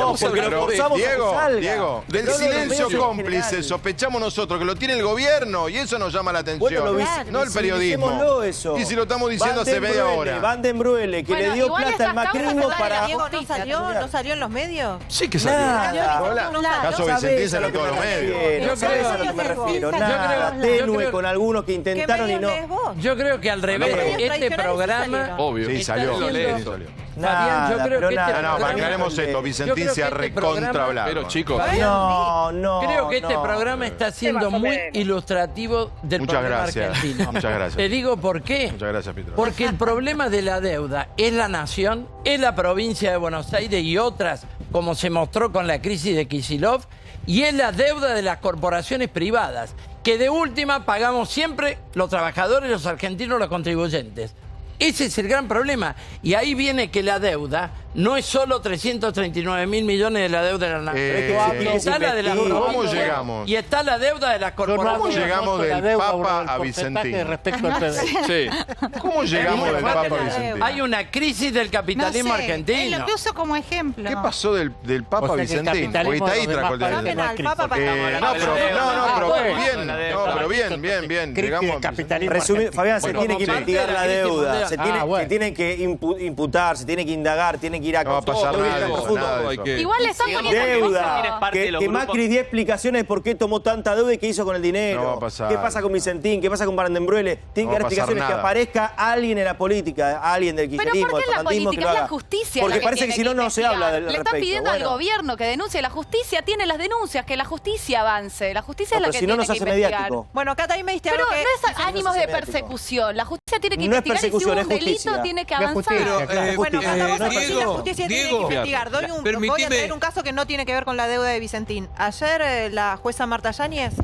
Diego, del silencio cómplice sospechamos nosotros que lo tiene el gobierno y eso nos llama la atención. No el periodismo. Y si lo estamos diciendo hace media hora. Van den Bruele, que le dio plata al macrismo para... Diego, ¿no salió en los medios? Sí que salió. Caso Vicentín salió en todos los medios. No sabés a lo que me refiero. Nada, tenue con algunos que intentaron y no. Yo creo que al revés, este programa... Obvio. Sí, salió. Fabián, yo creo que aclaremos esto, Vicentín se ha recontrahablado. Pero chicos, creo que este programa está siendo muy ilustrativo del problema argentino. Muchas gracias. Te digo por qué. Muchas gracias, Pito. Porque el problema de la deuda es la nación, es la provincia de Buenos Aires y otras, como se mostró con la crisis de Kicillof, y es la deuda de las corporaciones privadas, que de última pagamos siempre los trabajadores, los argentinos, los contribuyentes. Ese es el gran problema. Y ahí viene que la deuda no es solo 339.000 millones de la deuda de la nación. Está la de las ¿Cómo llegamos? Y está la deuda de las corporaciones. ¿Cómo llegamos del Papa a Vicentín? ¿Cómo llegamos del Papa a Vicentín? Hay una crisis del capitalismo argentino. Él lo que uso como ejemplo. ¿Qué pasó del Papa a Vicentín? Porque está ahí trajo el bien. Fabián, se tiene que investigar la deuda. Se tiene que imputar, se tiene que indagar, tiene que ir a... No va a pasar nada. Igual le están poniendo deuda. Que Macri dio explicaciones de por qué tomó tanta deuda y qué hizo con el dinero. No va a pasar. ¿Qué pasa con Vicentín? ¿Qué pasa con Van den Bruele? Tiene que dar explicaciones, que aparezca alguien en la política, alguien del kirchnerismo, ¿Pero por qué del la política? Es la justicia. Porque parece que si no se habla del respecto. Le están pidiendo al gobierno que denuncie. La justicia tiene las denuncias, que la justicia avance. La justicia es la que tiene que investigar. Bueno, acá también me diste algo que... Pero no es ánimos de persecución. La justicia tiene que investigar y si hubo un delito tiene que avanzar. Bueno, la justicia tiene que investigar. Voy a traer un caso que no tiene que ver con la deuda de Vicentín. Ayer la jueza Marta Yáñez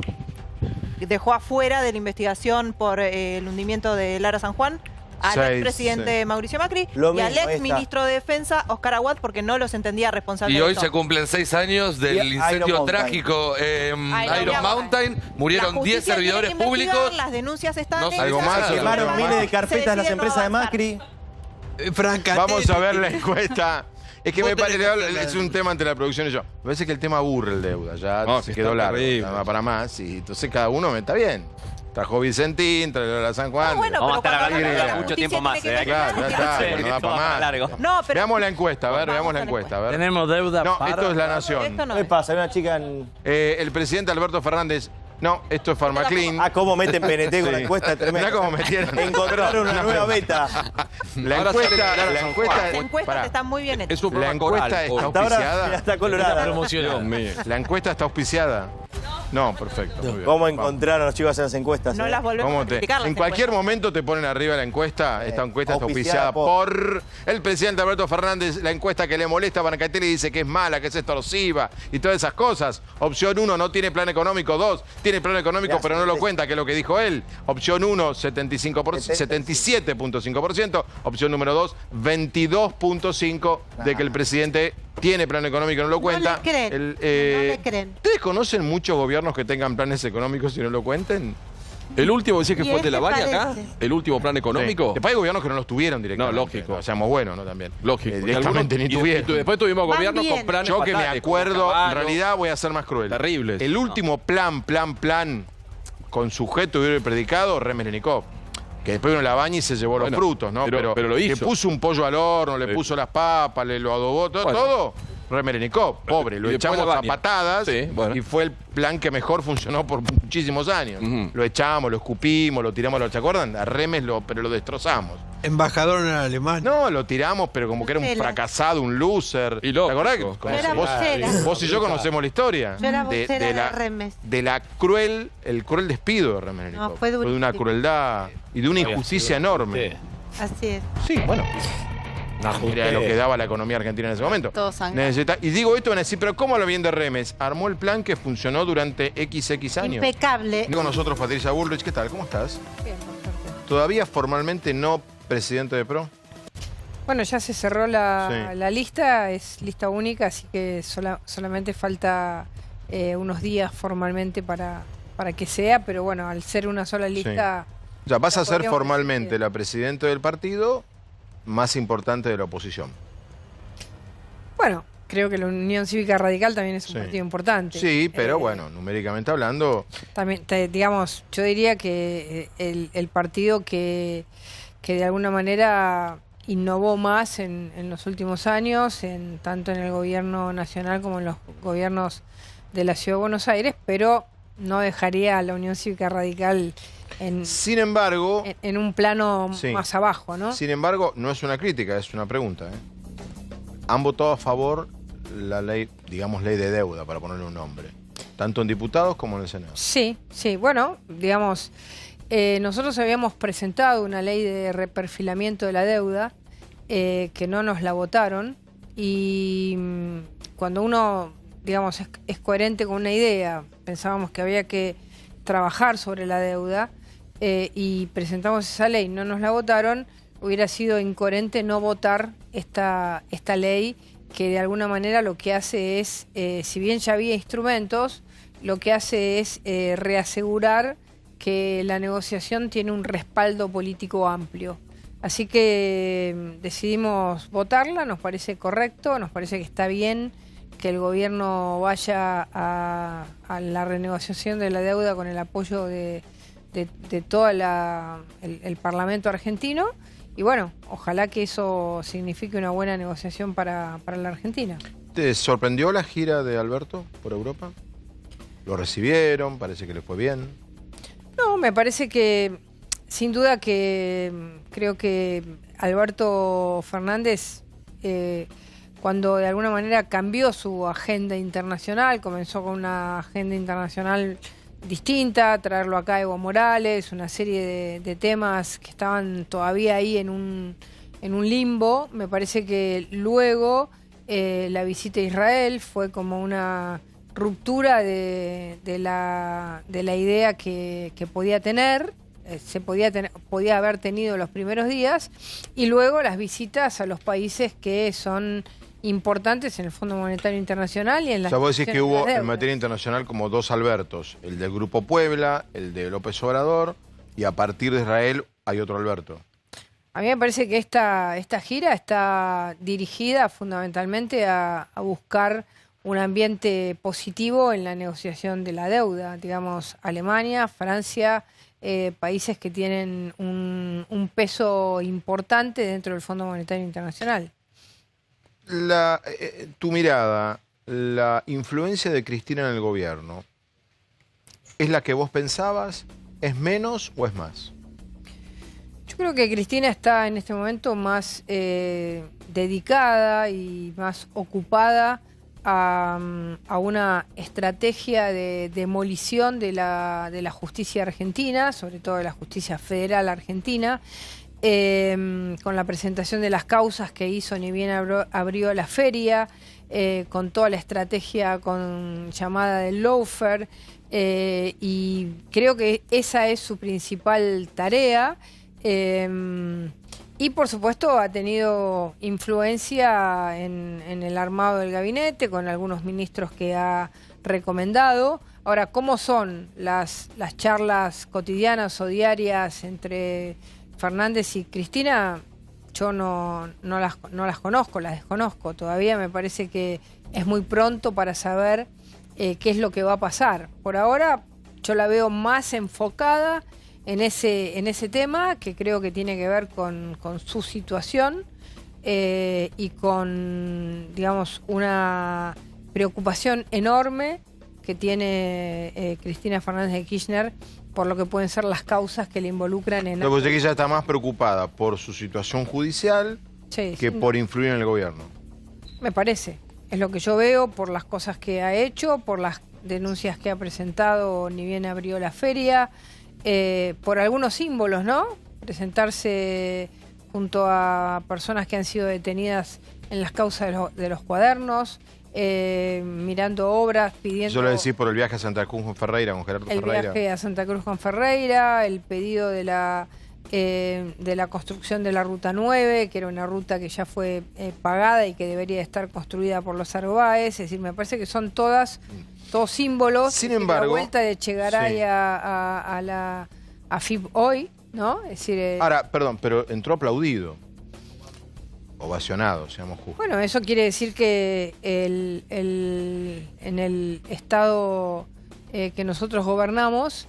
dejó afuera de la investigación por el hundimiento de Lara San Juan al expresidente Mauricio Macri y al ex ministro de Defensa, Oscar Aguad, porque no los entendía responsables. Y hoy se cumplen 6 años del incendio trágico Iron Mountain. Murieron 10 servidores públicos. Las denuncias están en algo más. Quemaron miles de carpetas las empresas de Macri. Vamos a ver la encuesta. Es que me parece, es un tema entre la producción y yo. Me parece que el tema aburre el deuda, ya se quedó largo, no para más. Y entonces cada uno está bien. Trajo Vicentín, trajo la San Juan. Bueno, vamos a estar hablando mucho tiempo más. Claro, ya está, no da para más. No, pero veamos la encuesta, a ver, veamos la encuesta. A ver. Tenemos deuda. No, esto es La Nación. ¿Qué pasa? Hay una chica en... El presidente Alberto Fernández. No, esto es Pharmaclean. Ah, cómo meten PNT con la encuesta tremenda. Mirá cómo metieron. Encontraron una nueva beta. La encuesta está muy bien hecha. La encuesta está auspiciada. Está colorada. La encuesta está auspiciada. No, perfecto. Muy bien. ¿Cómo encontraron a los chicos en las encuestas? No las volvemos a criticar. En cualquier momento te ponen arriba la encuesta. Esta encuesta está auspiciada por el presidente Alberto Fernández. La encuesta que le molesta a Bancatelli dice que es mala, que es extorsiva y todas esas cosas. Opción 1, no tiene plan económico. 2, tiene plan económico, pero no lo cuenta, que es lo que dijo él. Opción 1, 77.5%. Opción número 2, 22.5% de que el presidente tiene plan económico y no lo cuenta. No le creen. No le creen. ¿Ustedes conocen muchos gobiernos que tengan planes económicos y no lo cuenten? El último decía que fue el de la Valle acá, el último plan económico. Después hay gobiernos que no los tuvieron directamente. No, lógico. Seamos buenos, ¿no? También. Lógico. Directamente ni tuvieron. Después tuvimos gobiernos con planes Yo que me fatales, acuerdo, en realidad voy a ser más cruel. Terribles. El último plan con sujeto y predicado, Remerenikov. Que después vino la baña y se llevó los frutos, ¿no? Pero lo hizo. Le puso un pollo al horno, le puso las papas, le lo adobó, todo. Remerenikov, pobre, lo echamos a patadas y fue el plan que mejor funcionó por muchísimos años. Lo echamos, lo escupimos, lo tiramos, ¿se acuerdan? A Remes pero lo destrozamos. Embajador en Alemania. No, lo tiramos, pero como que era un fracasado, un loser. ¿Te acordás? Vos y yo conocemos la historia. Yo era vocera de Remes. El cruel despido de Remerenikov. No, fue de una crueldad y de una injusticia enorme. Así es. Sí, bueno. Era lo que daba la economía argentina en ese momento. Y digo esto, van a decir, pero ¿cómo lo viene de Remes? Armó el plan que funcionó durante XX años. Impecable. Con nosotros Patricia Bullrich, ¿qué tal? ¿Cómo estás? Bien, por suerte. ¿Todavía formalmente no presidente de PRO? Bueno, ya se cerró la lista, es lista única, así que solamente falta unos días formalmente para que sea, pero bueno, al ser una sola lista... O sea, vas a ser formalmente la presidenta del partido más importante de la oposición. Bueno, creo que la Unión Cívica Radical también es un partido importante. Sí, pero bueno, numéricamente hablando... También, digamos, yo diría que el partido que de alguna manera innovó más en los últimos años, tanto en el gobierno nacional como en los gobiernos de la Ciudad de Buenos Aires, pero no dejaría a la Unión Cívica Radical sin embargo, en un plano más abajo, ¿no? Sin embargo, no es una crítica, es una pregunta. ¿Han votado a favor la ley, digamos, ley de deuda, para ponerle un nombre? Tanto en diputados como en el Senado. Sí, bueno, digamos, nosotros habíamos presentado una ley de reperfilamiento de la deuda que no nos la votaron y cuando uno, digamos, es coherente con una idea, pensábamos que había que trabajar sobre la deuda y presentamos esa ley, no nos la votaron, hubiera sido incoherente no votar esta ley que de alguna manera lo que hace es, si bien ya había instrumentos, lo que hace es reasegurar que la negociación tiene un respaldo político amplio. Así que decidimos votarla, nos parece correcto, nos parece que está bien que el gobierno vaya a la renegociación de la deuda con el apoyo de todo el Parlamento argentino. Y bueno, ojalá que eso signifique una buena negociación para la Argentina. ¿Te sorprendió la gira de Alberto por Europa? ¿Lo recibieron? ¿Parece que le fue bien? No, me parece que, sin duda que creo que Alberto Fernández, cuando de alguna manera cambió su agenda internacional, comenzó con una agenda internacional distinta, traerlo acá a Evo Morales, una serie de temas que estaban todavía ahí en un limbo. Me parece que luego la visita a Israel fue como una ruptura de la idea que podía tener, podía haber tenido los primeros días, y luego las visitas a los países que son importantes en el Fondo Monetario Internacional y en la... O sea, vos decís que hubo en materia internacional como dos Albertos, el del Grupo Puebla, el de López Obrador, y a partir de Israel hay otro Alberto. A mí me parece que esta gira está dirigida fundamentalmente a buscar un ambiente positivo en la negociación de la deuda. Digamos, Alemania, Francia, países que tienen un peso importante dentro del Fondo Monetario Internacional. Tu mirada, la influencia de Cristina en el gobierno, ¿es la que vos pensabas? ¿Es menos o es más? Yo creo que Cristina está en este momento más dedicada y más ocupada a una estrategia de demolición de la justicia argentina, sobre todo de la justicia federal argentina, con la presentación de las causas que hizo ni bien abrió la feria, con toda la estrategia llamada del lawfare, y creo que esa es su principal tarea. Y por supuesto ha tenido influencia en el armado del gabinete, con algunos ministros que ha recomendado. Ahora, ¿cómo son las charlas cotidianas o diarias entre Fernández y Cristina? Yo no las conozco, las desconozco. Todavía me parece que es muy pronto para saber qué es lo que va a pasar. Por ahora yo la veo más enfocada en ese tema, que creo que tiene que ver con su situación y con, digamos, una preocupación enorme que tiene Cristina Fernández de Kirchner por lo que pueden ser las causas que le involucran en... Entonces ella está más preocupada por su situación judicial que por influir en el gobierno. Me parece. Es lo que yo veo por las cosas que ha hecho, por las denuncias que ha presentado ni bien abrió la feria, por algunos símbolos, ¿no? Presentarse junto a personas que han sido detenidas en las causas de los cuadernos, mirando obras, pidiendo... Yo lo decís por el viaje a Santa Cruz con Ferreira, con Gerardo Ferreira. El viaje a Santa Cruz con Ferreira, el pedido de la construcción de la Ruta 9, que era una ruta que ya fue pagada y que debería estar construida por los Arboáez. Es decir, me parece que son todos símbolos. Sin embargo, la vuelta de Echegaray a FIP hoy, ¿no? Es decir, ahora, perdón, pero entró aplaudido, ovacionado, seamos justos. Bueno, eso quiere decir que en el estado que nosotros gobernamos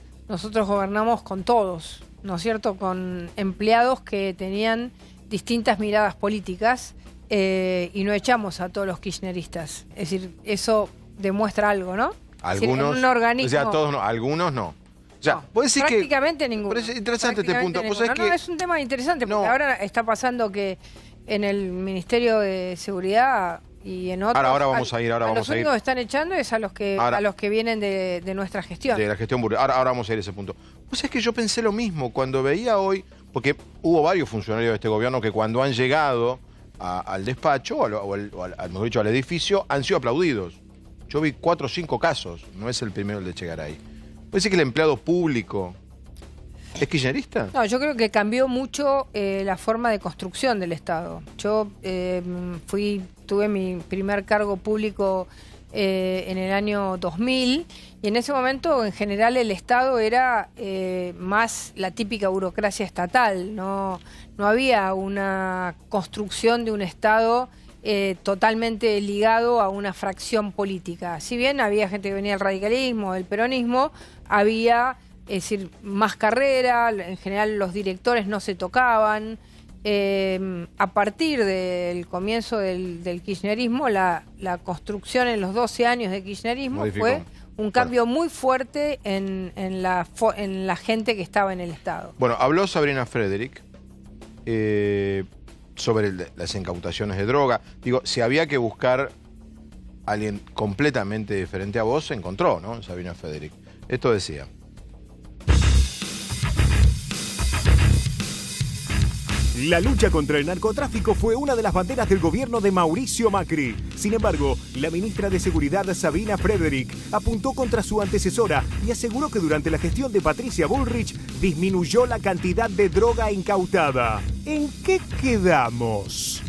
con todos, ¿no es cierto? Con empleados que tenían distintas miradas políticas y no echamos a todos los kirchneristas. Es decir, eso demuestra algo, ¿no? Algunos, es decir, un organismo, o sea, todos no, algunos no. O sea, ¿puedes decir prácticamente ninguno. Pero es interesante este punto. No, es un tema interesante, porque ahora está pasando que en el Ministerio de Seguridad y en otros... Ahora vamos a ir. Los únicos que están echando es a los que vienen de nuestra gestión. De la gestión burguesa. Ahora vamos a ir a ese punto. Pues es que yo pensé lo mismo cuando veía hoy, porque hubo varios funcionarios de este gobierno que cuando han llegado al despacho, mejor dicho, al edificio, han sido aplaudidos. Yo vi 4 o 5 casos, no es el primero el de Echegaray. ¿Puede ser que el empleado público es kirchnerista? No, yo creo que cambió mucho la forma de construcción del Estado. Yo tuve mi primer cargo público en el año 2000 y en ese momento en general el Estado era más la típica burocracia estatal, no había una construcción de un Estado totalmente ligado a una fracción política. Si bien había gente que venía del radicalismo, del peronismo, había, es decir, más carrera, en general los directores no se tocaban. A partir del comienzo del kirchnerismo, la construcción en los 12 años de kirchnerismo fue un cambio muy fuerte en la gente que estaba en el Estado. Bueno, habló Sabrina Frederick sobre las incautaciones de droga. Digo, si había que buscar a alguien completamente diferente a vos, se encontró, ¿no? Sabrina Frederick. Esto decía. La lucha contra el narcotráfico fue una de las banderas del gobierno de Mauricio Macri. Sin embargo, la ministra de Seguridad, Sabina Frederick, apuntó contra su antecesora y aseguró que durante la gestión de Patricia Bullrich disminuyó la cantidad de droga incautada. ¿En qué quedamos?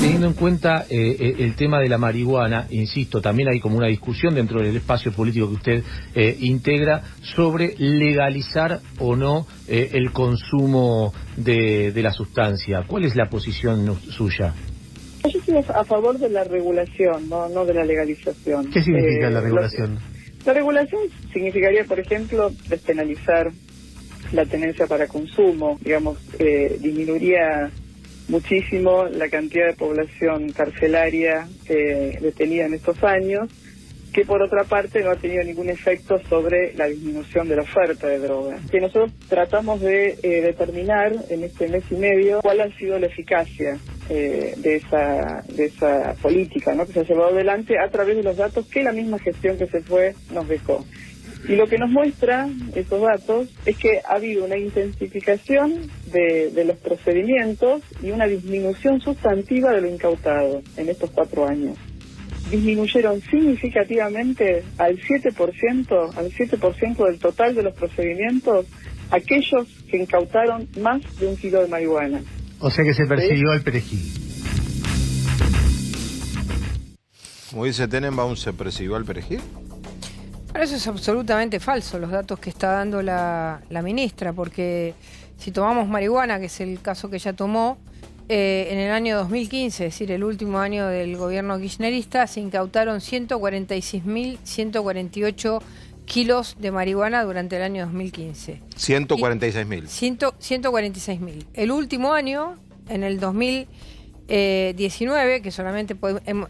Teniendo en cuenta el tema de la marihuana, insisto, también hay como una discusión dentro del espacio político que usted integra sobre legalizar o no el consumo de la sustancia. ¿Cuál es la posición suya? Yo estoy a favor de la regulación, no de la legalización. ¿Qué significa la regulación? La regulación significaría, por ejemplo, despenalizar la tenencia para consumo, digamos, disminuiría muchísimo la cantidad de población carcelaria detenida en estos años, que por otra parte no ha tenido ningún efecto sobre la disminución de la oferta de drogas. Que nosotros tratamos de determinar en este mes y medio cuál ha sido la eficacia de esa política, ¿no?, que se ha llevado adelante a través de los datos que la misma gestión que se fue nos dejó. Y lo que nos muestra esos datos es que ha habido una intensificación de los procedimientos y una disminución sustantiva de lo incautado en estos 4 años. Disminuyeron significativamente al 7% del total de los procedimientos aquellos que incautaron más de 1 kilo de marihuana. O sea que se persiguió al perejil. Como dice Tenenbaum, ¿se persiguió al perejil? Pero eso es absolutamente falso, los datos que está dando la ministra, porque si tomamos marihuana, que es el caso que ella tomó, en el año 2015, es decir, el último año del gobierno kirchnerista, se incautaron 146.148 kilos de marihuana durante el año 2015. 146.000. 146.000. El último año, en el 2019, que solamente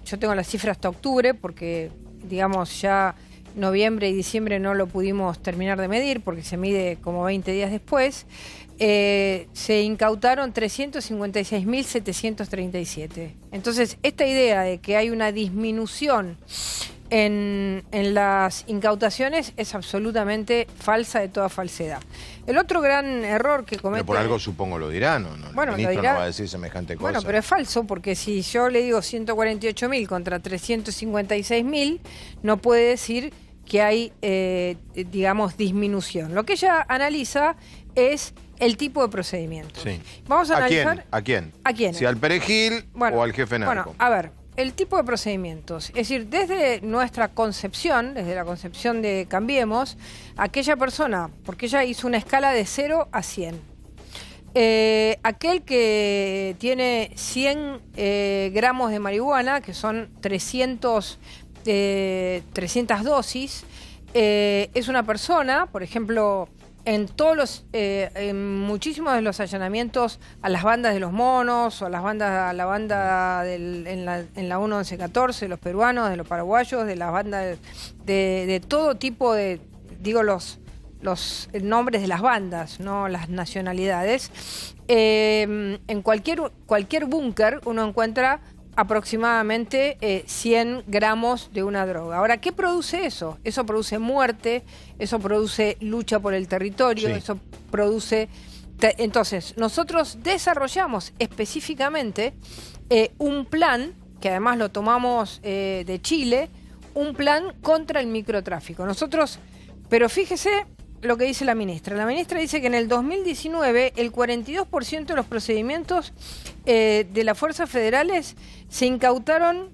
yo tengo la cifra hasta octubre, porque, digamos, ya noviembre y diciembre no lo pudimos terminar de medir porque se mide como 20 días después, se incautaron 356.737. Entonces, esta idea de que hay una disminución en las incautaciones es absolutamente falsa, de toda falsedad. El otro gran error que comete... Pero por algo supongo lo dirán, ¿no? Bueno, el ministro lo dirá, no va a decir semejante cosa. Bueno, pero es falso, porque si yo le digo 148.000 contra 356.000, no puede decir que hay, digamos, disminución. Lo que ella analiza es el tipo de procedimientos. Sí. Vamos a analizar... ¿A quién? ¿A quién? Si al perejil o al jefe narco. Bueno, a ver, el tipo de procedimientos. Es decir, desde nuestra concepción, desde la concepción de Cambiemos, aquella persona, porque ella hizo una escala de 0 a 100. Aquel que tiene 100 gramos de marihuana, que son 300 dosis, es una persona, por ejemplo, en muchísimos de los allanamientos a las bandas de los monos o a la banda en la 1114, de los peruanos, de los paraguayos, de las bandas de todo tipo de, digo, los nombres de las bandas, no las nacionalidades. En cualquier búnker uno encuentra aproximadamente 100 gramos de una droga. Ahora, ¿qué produce eso? Eso produce muerte, eso produce lucha por el territorio, sí. Eso produce... Entonces, nosotros desarrollamos específicamente un plan, que además lo tomamos de Chile, un plan contra el microtráfico. Nosotros, pero fíjese lo que dice la ministra. La ministra dice que en el 2019 el 42% de los procedimientos de las fuerzas federales se incautaron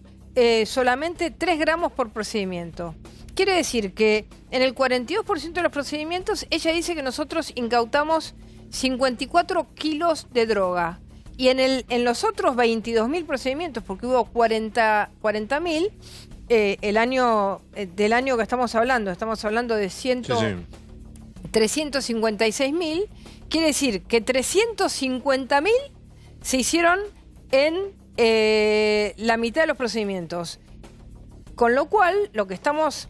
solamente 3 gramos por procedimiento. Quiere decir que en el 42% de los procedimientos ella dice que nosotros incautamos 54 kilos de droga. Y en los otros 22.000 procedimientos, porque hubo 40.000, el año del año que estamos hablando de 356.000, quiere decir que 350.000 se hicieron en la mitad de los procedimientos. Con lo cual, lo que estamos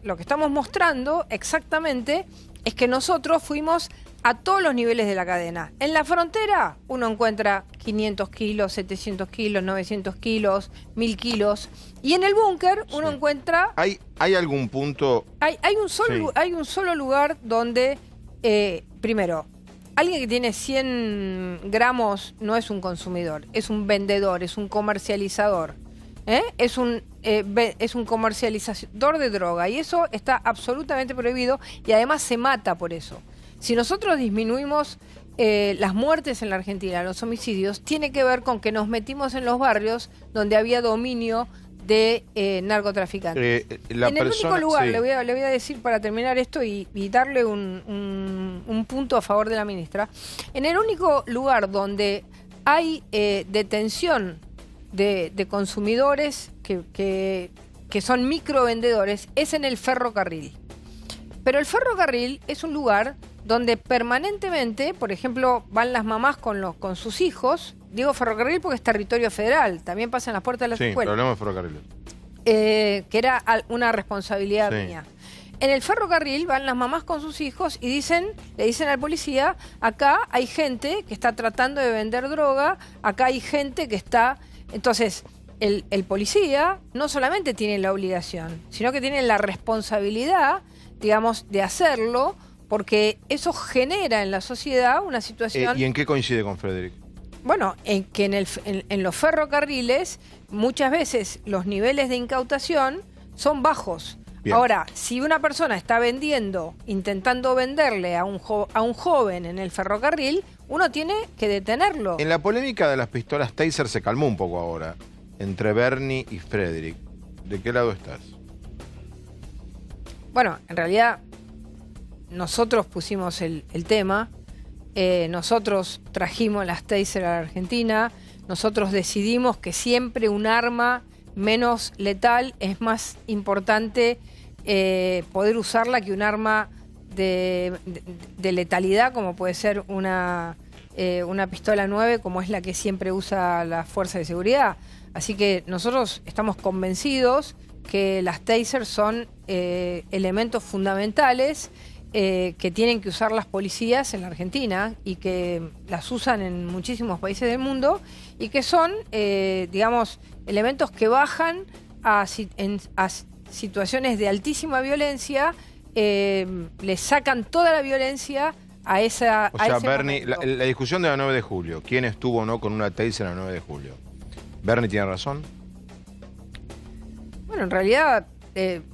mostrando exactamente es que nosotros fuimos a todos los niveles de la cadena. En la frontera uno encuentra 500 kilos, 700 kilos, 900 kilos, 1000 kilos. Y en el búnker uno encuentra... ¿Hay algún punto...? Hay un solo lugar donde, primero, alguien que tiene 100 gramos no es un consumidor, es un vendedor, es un comercializador. Es un comercializador de droga y eso está absolutamente prohibido y además se mata por eso. Si nosotros disminuimos las muertes en la Argentina, los homicidios, tiene que ver con que nos metimos en los barrios donde había dominio de narcotraficantes. En el único lugar, sí. le voy a decir para terminar esto y darle un punto a favor de la ministra, en el único lugar donde hay detención de consumidores que son microvendedores es en el ferrocarril. Pero el ferrocarril es un lugar donde permanentemente, por ejemplo, van las mamás con sus hijos. Digo ferrocarril porque es territorio federal, también pasa en las puertas de las escuelas. Sí, hablamos de ferrocarril. Que era una responsabilidad mía. En el ferrocarril van las mamás con sus hijos y le dicen al policía, acá hay gente que está tratando de vender droga, acá hay gente que está... Entonces, el policía no solamente tiene la obligación, sino que tiene la responsabilidad, digamos, de hacerlo, porque eso genera en la sociedad una situación... ¿Y en qué coincide con Frederick? Bueno, en que en los ferrocarriles muchas veces los niveles de incautación son bajos. Bien. Ahora, si una persona está intentando venderle a un joven en el ferrocarril, uno tiene que detenerlo. En la polémica de las pistolas Taser se calmó un poco ahora, entre Bernie y Frederick. ¿De qué lado estás? Bueno, en realidad nosotros pusimos el tema, nosotros trajimos las Taser a la Argentina, nosotros decidimos que siempre un arma menos letal es más importante poder usarla que un arma de letalidad, como puede ser una pistola 9, como es la que siempre usa la fuerza de seguridad. Así que nosotros estamos convencidos que las Taser son elementos fundamentales que tienen que usar las policías en la Argentina y que las usan en muchísimos países del mundo y que son, digamos, elementos que bajan a situaciones de altísima violencia, le sacan toda la violencia a esa... O sea, Bernie, la discusión de la 9 de julio, ¿quién estuvo o no con una Taser en la 9 de julio? ¿Bernie tiene razón? Bueno, en realidad,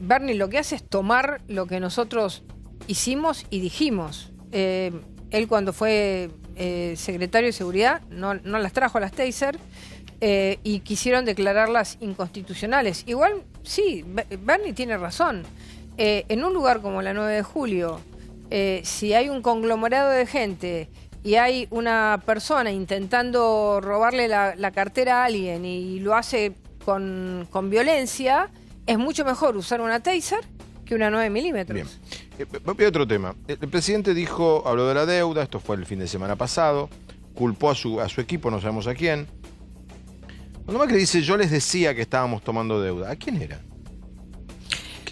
Bernie lo que hace es tomar lo que nosotros hicimos y dijimos. Él cuando fue secretario de Seguridad no las trajo a las Taser y quisieron declararlas inconstitucionales. Igual, sí, Bernie tiene razón. En un lugar como la 9 de julio, si hay un conglomerado de gente y hay una persona intentando robarle la cartera a alguien y lo hace con violencia, es mucho mejor usar una Taser que una 9 milímetros. Bien. Voy a otro tema. El presidente habló de la deuda, esto fue el fin de semana pasado, culpó a su equipo, no sabemos a quién. Cuando Macri dice, yo les decía que estábamos tomando deuda, ¿a quién era?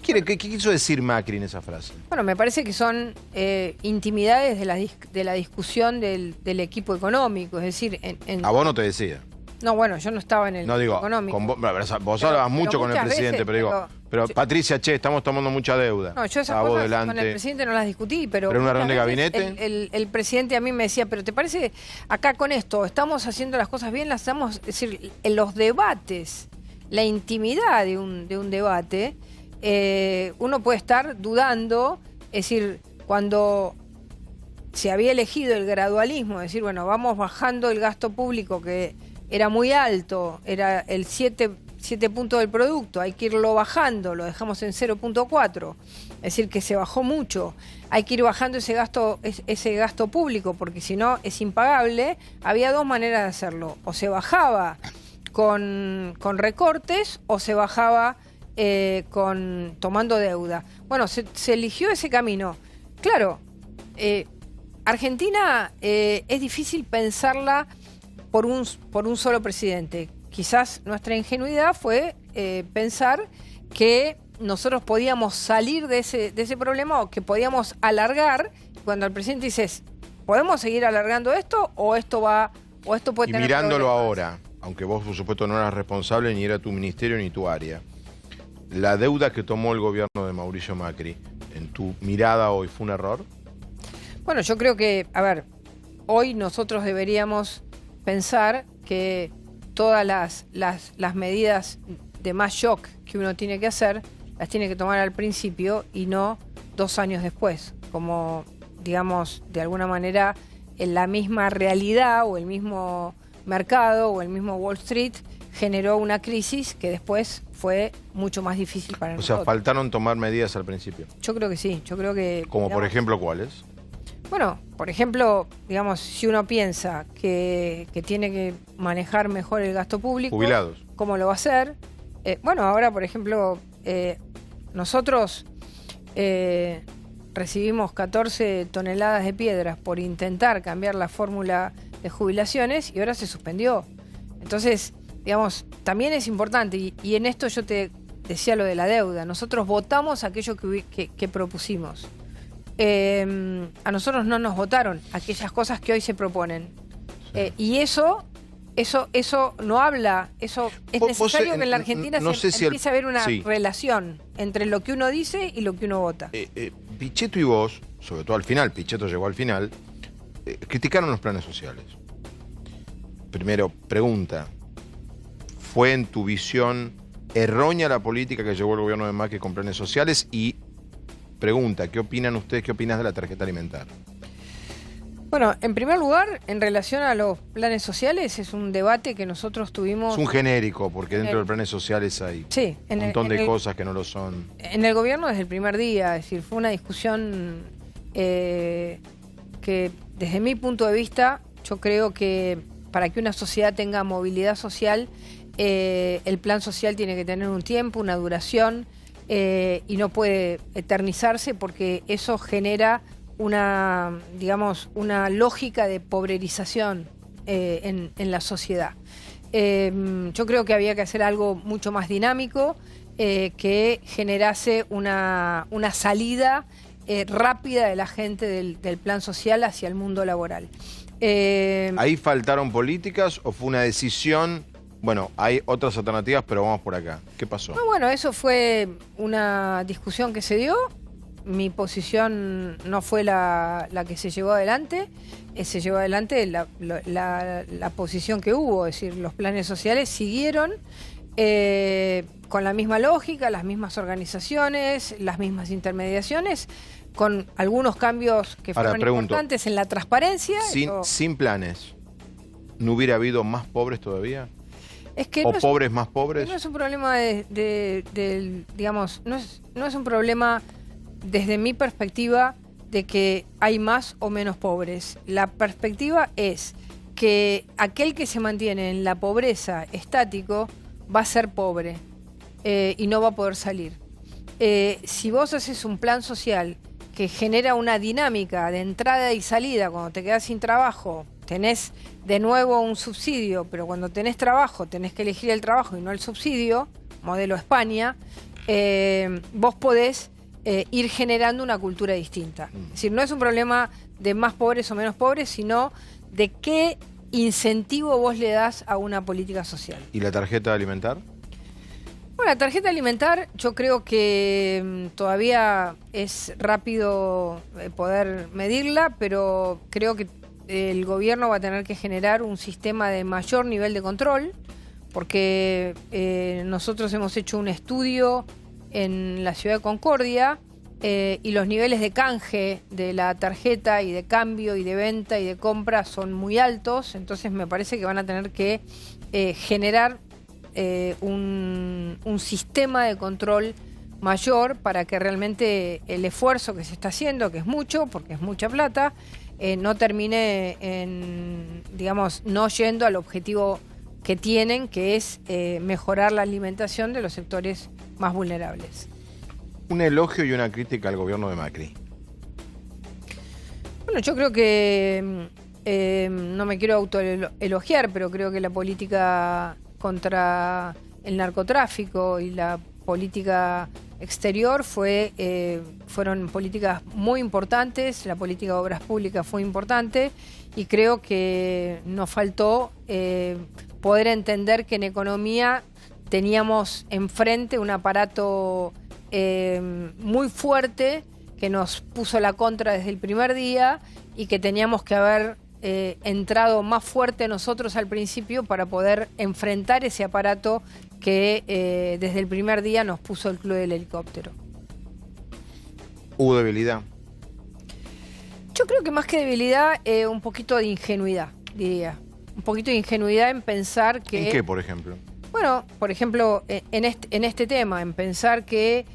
¿Qué quiso decir Macri en esa frase? Bueno, me parece que son intimidades de la discusión del equipo económico, es decir... ¿A vos no te decía? No, bueno, yo no estaba en el equipo económico. Vos hablabas mucho con el presidente, pero Patricia, estamos tomando mucha deuda. No, yo esas cosas con el presidente no las discutí, pero... ¿Pero en una reunión de gabinete? El presidente a mí me decía, pero ¿te parece acá con esto? ¿Estamos haciendo las cosas bien? Las estamos... Es decir, en los debates, la intimidad de un debate, uno puede estar dudando, es decir, cuando se había elegido el gradualismo, es decir, bueno, vamos bajando el gasto público que era muy alto, era el 7 puntos del producto, hay que irlo bajando, lo dejamos en 0.4, es decir, que se bajó mucho, hay que ir bajando ese gasto público, porque si no es impagable. Había dos maneras de hacerlo, o se bajaba con recortes o se bajaba tomando deuda. Bueno, se eligió ese camino. Claro, Argentina es difícil pensarla por un solo presidente. Quizás nuestra ingenuidad fue pensar que nosotros podíamos salir de ese problema o que podíamos alargar. Cuando el presidente dice, ¿podemos seguir alargando esto o esto puede tener mirándolo problemas? Ahora, aunque vos por supuesto no eras responsable ni era tu ministerio ni tu área, la deuda que tomó el gobierno de Mauricio Macri, en tu mirada hoy, ¿fue un error? Bueno, yo creo que, a ver, hoy nosotros deberíamos pensar que todas las medidas de más shock que uno tiene que hacer, las tiene que tomar al principio y no 2 años después, como, digamos, de alguna manera en la misma realidad o el mismo mercado o el mismo Wall Street generó una crisis que después fue mucho más difícil para nosotros. O sea, faltaron tomar medidas al principio. Yo creo que sí, yo creo que... Como digamos, por ejemplo, ¿cuáles? Bueno, por ejemplo, digamos, si uno piensa que tiene que manejar mejor el gasto público... Jubilados. ¿Cómo lo va a hacer? Bueno, ahora, por ejemplo, nosotros recibimos 14 toneladas de piedras por intentar cambiar la fórmula de jubilaciones y ahora se suspendió. Entonces, digamos, también es importante, y en esto yo te decía lo de la deuda, nosotros votamos aquello que propusimos. A nosotros no nos votaron aquellas cosas que hoy se proponen. Y eso no habla, eso es necesario que en la Argentina empiece a haber una relación entre lo que uno dice y lo que uno vota. Pichetto y vos, sobre todo al final, Pichetto llegó al final, criticaron los planes sociales. Primero, pregunta, ¿fue en tu visión errónea la política que llevó el gobierno de Macri con planes sociales? Y pregunta, ¿qué opinan ustedes, qué opinas de la tarjeta alimentar? Bueno, en primer lugar, en relación a los planes sociales, es un debate que nosotros tuvimos... Es un genérico, porque dentro de los planes sociales hay un montón de cosas que no lo son. En el gobierno desde el primer día, es decir, fue una discusión que desde mi punto de vista, yo creo que para que una sociedad tenga movilidad social, el plan social tiene que tener un tiempo, una duración, y no puede eternizarse porque eso genera una lógica de pobrerización en la sociedad. Yo creo que había que hacer algo mucho más dinámico, que generase una salida rápida de la gente del plan social hacia el mundo laboral. ¿Ahí faltaron políticas o fue una decisión? Bueno, hay otras alternativas, pero vamos por acá. ¿Qué pasó? No, bueno, eso fue una discusión que se dio. Mi posición no fue la que se llevó adelante. Se llevó adelante la posición que hubo. Es decir, los planes sociales siguieron con la misma lógica, las mismas organizaciones, las mismas intermediaciones, con algunos cambios que fueron importantes en la transparencia. Sin planes, ¿no hubiera habido más pobres todavía? Es que ¿O pobres más pobres? No es un problema digamos, no es un problema desde mi perspectiva de que hay más o menos pobres. La perspectiva es que aquel que se mantiene en la pobreza estático va a ser pobre y no va a poder salir. Si vos haces un plan social que genera una dinámica de entrada y salida, cuando te quedas sin trabajo, tenés de nuevo un subsidio, pero cuando tenés trabajo tenés que elegir el trabajo y no el subsidio, modelo España, vos podés ir generando una cultura distinta. Es decir, no es un problema de más pobres o menos pobres, sino de qué incentivo vos le das a una política social. ¿Y la tarjeta alimentar? Bueno, la tarjeta alimentar yo creo que todavía es rápido poder medirla, pero creo que el gobierno va a tener que generar un sistema de mayor nivel de control, porque nosotros hemos hecho un estudio en la ciudad de Concordia y los niveles de canje de la tarjeta y de cambio y de venta y de compra son muy altos, entonces me parece que van a tener que generar un sistema de control mayor para que realmente el esfuerzo que se está haciendo, que es mucho, porque es mucha plata, no termine en, digamos, no yendo al objetivo que tienen, que es mejorar la alimentación de los sectores más vulnerables. Un elogio y una crítica al gobierno de Macri. Bueno, yo creo que no me quiero autoelogiar, pero creo que la política contra el narcotráfico y la política exterior fueron políticas muy importantes, la política de obras públicas fue importante y creo que nos faltó poder entender que en economía teníamos enfrente un aparato muy fuerte que nos puso la contra desde el primer día y que teníamos que haber entrado más fuerte nosotros al principio para poder enfrentar ese aparato que desde el primer día nos puso el Club del Helicóptero. ¿Hubo debilidad? Yo creo que más que debilidad, un poquito de ingenuidad, diría. Un poquito de ingenuidad en pensar que... ¿En qué, por ejemplo? Bueno, por ejemplo, en este tema, en pensar que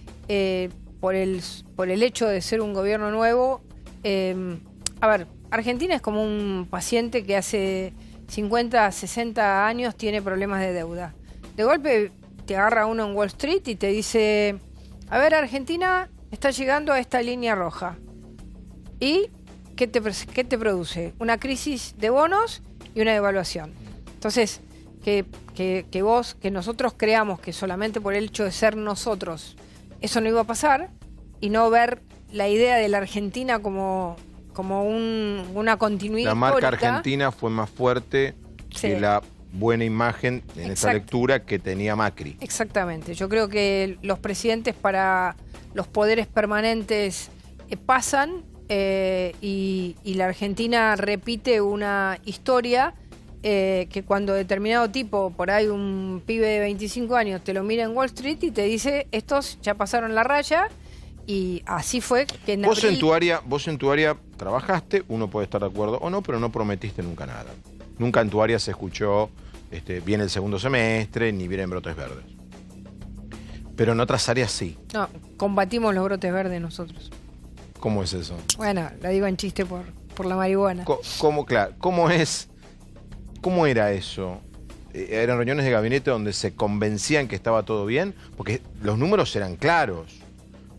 por el hecho de ser un gobierno nuevo... a ver, Argentina es como un paciente que hace 50, 60 años tiene problemas de deuda. De golpe te agarra uno en Wall Street y te dice, a ver, Argentina está llegando a esta línea roja. ¿Y qué te produce? Una crisis de bonos y una devaluación. Entonces, que nosotros creamos que solamente por el hecho de ser nosotros eso no iba a pasar y no ver la idea de la Argentina como una continuidad La marca histórica. argentina fue más fuerte que la buena imagen en esa lectura que tenía Macri. Exactamente. Yo creo que los presidentes para los poderes permanentes pasan y la Argentina repite una historia que cuando determinado tipo, por ahí un pibe de 25 años, te lo mira en Wall Street y te dice, estos ya pasaron la raya. Y así fue que en Vos abril... en tu área trabajaste, uno puede estar de acuerdo o no, pero no prometiste nunca nada. Nunca en tu área se escuchó viene el segundo semestre, ni vienen brotes verdes. Pero en otras áreas sí. No, combatimos los brotes verdes nosotros. ¿Cómo es eso? Bueno, lo digo en chiste por la marihuana. ¿Cómo era eso? ¿Eran reuniones de gabinete donde se convencían que estaba todo bien? Porque los números eran claros.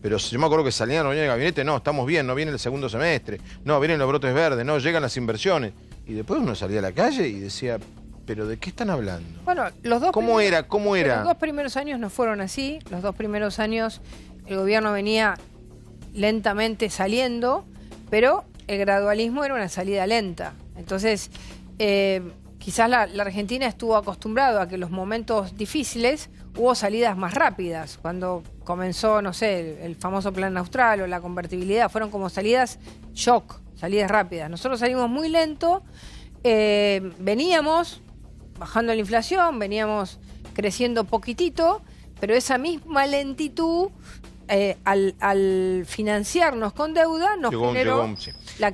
Pero yo me acuerdo que salían a la reunión de gabinete, no, estamos bien, no viene el segundo semestre, no, vienen los brotes verdes, no, llegan las inversiones. Y después uno salía a la calle y decía, ¿pero de qué están hablando? Bueno, los dos ¿Cómo era? Los 2 primeros años no fueron así. Los 2 primeros años el gobierno venía lentamente saliendo, pero el gradualismo era una salida lenta. Entonces, quizás la Argentina estuvo acostumbrado a que en los momentos difíciles hubo salidas más rápidas. Cuando comenzó, no sé, el famoso plan austral o la convertibilidad, fueron como salidas shock, salidas rápidas. Nosotros salimos muy lento, veníamos bajando la inflación, veníamos creciendo poquitito, pero esa misma lentitud, al financiarnos con deuda, nos generó la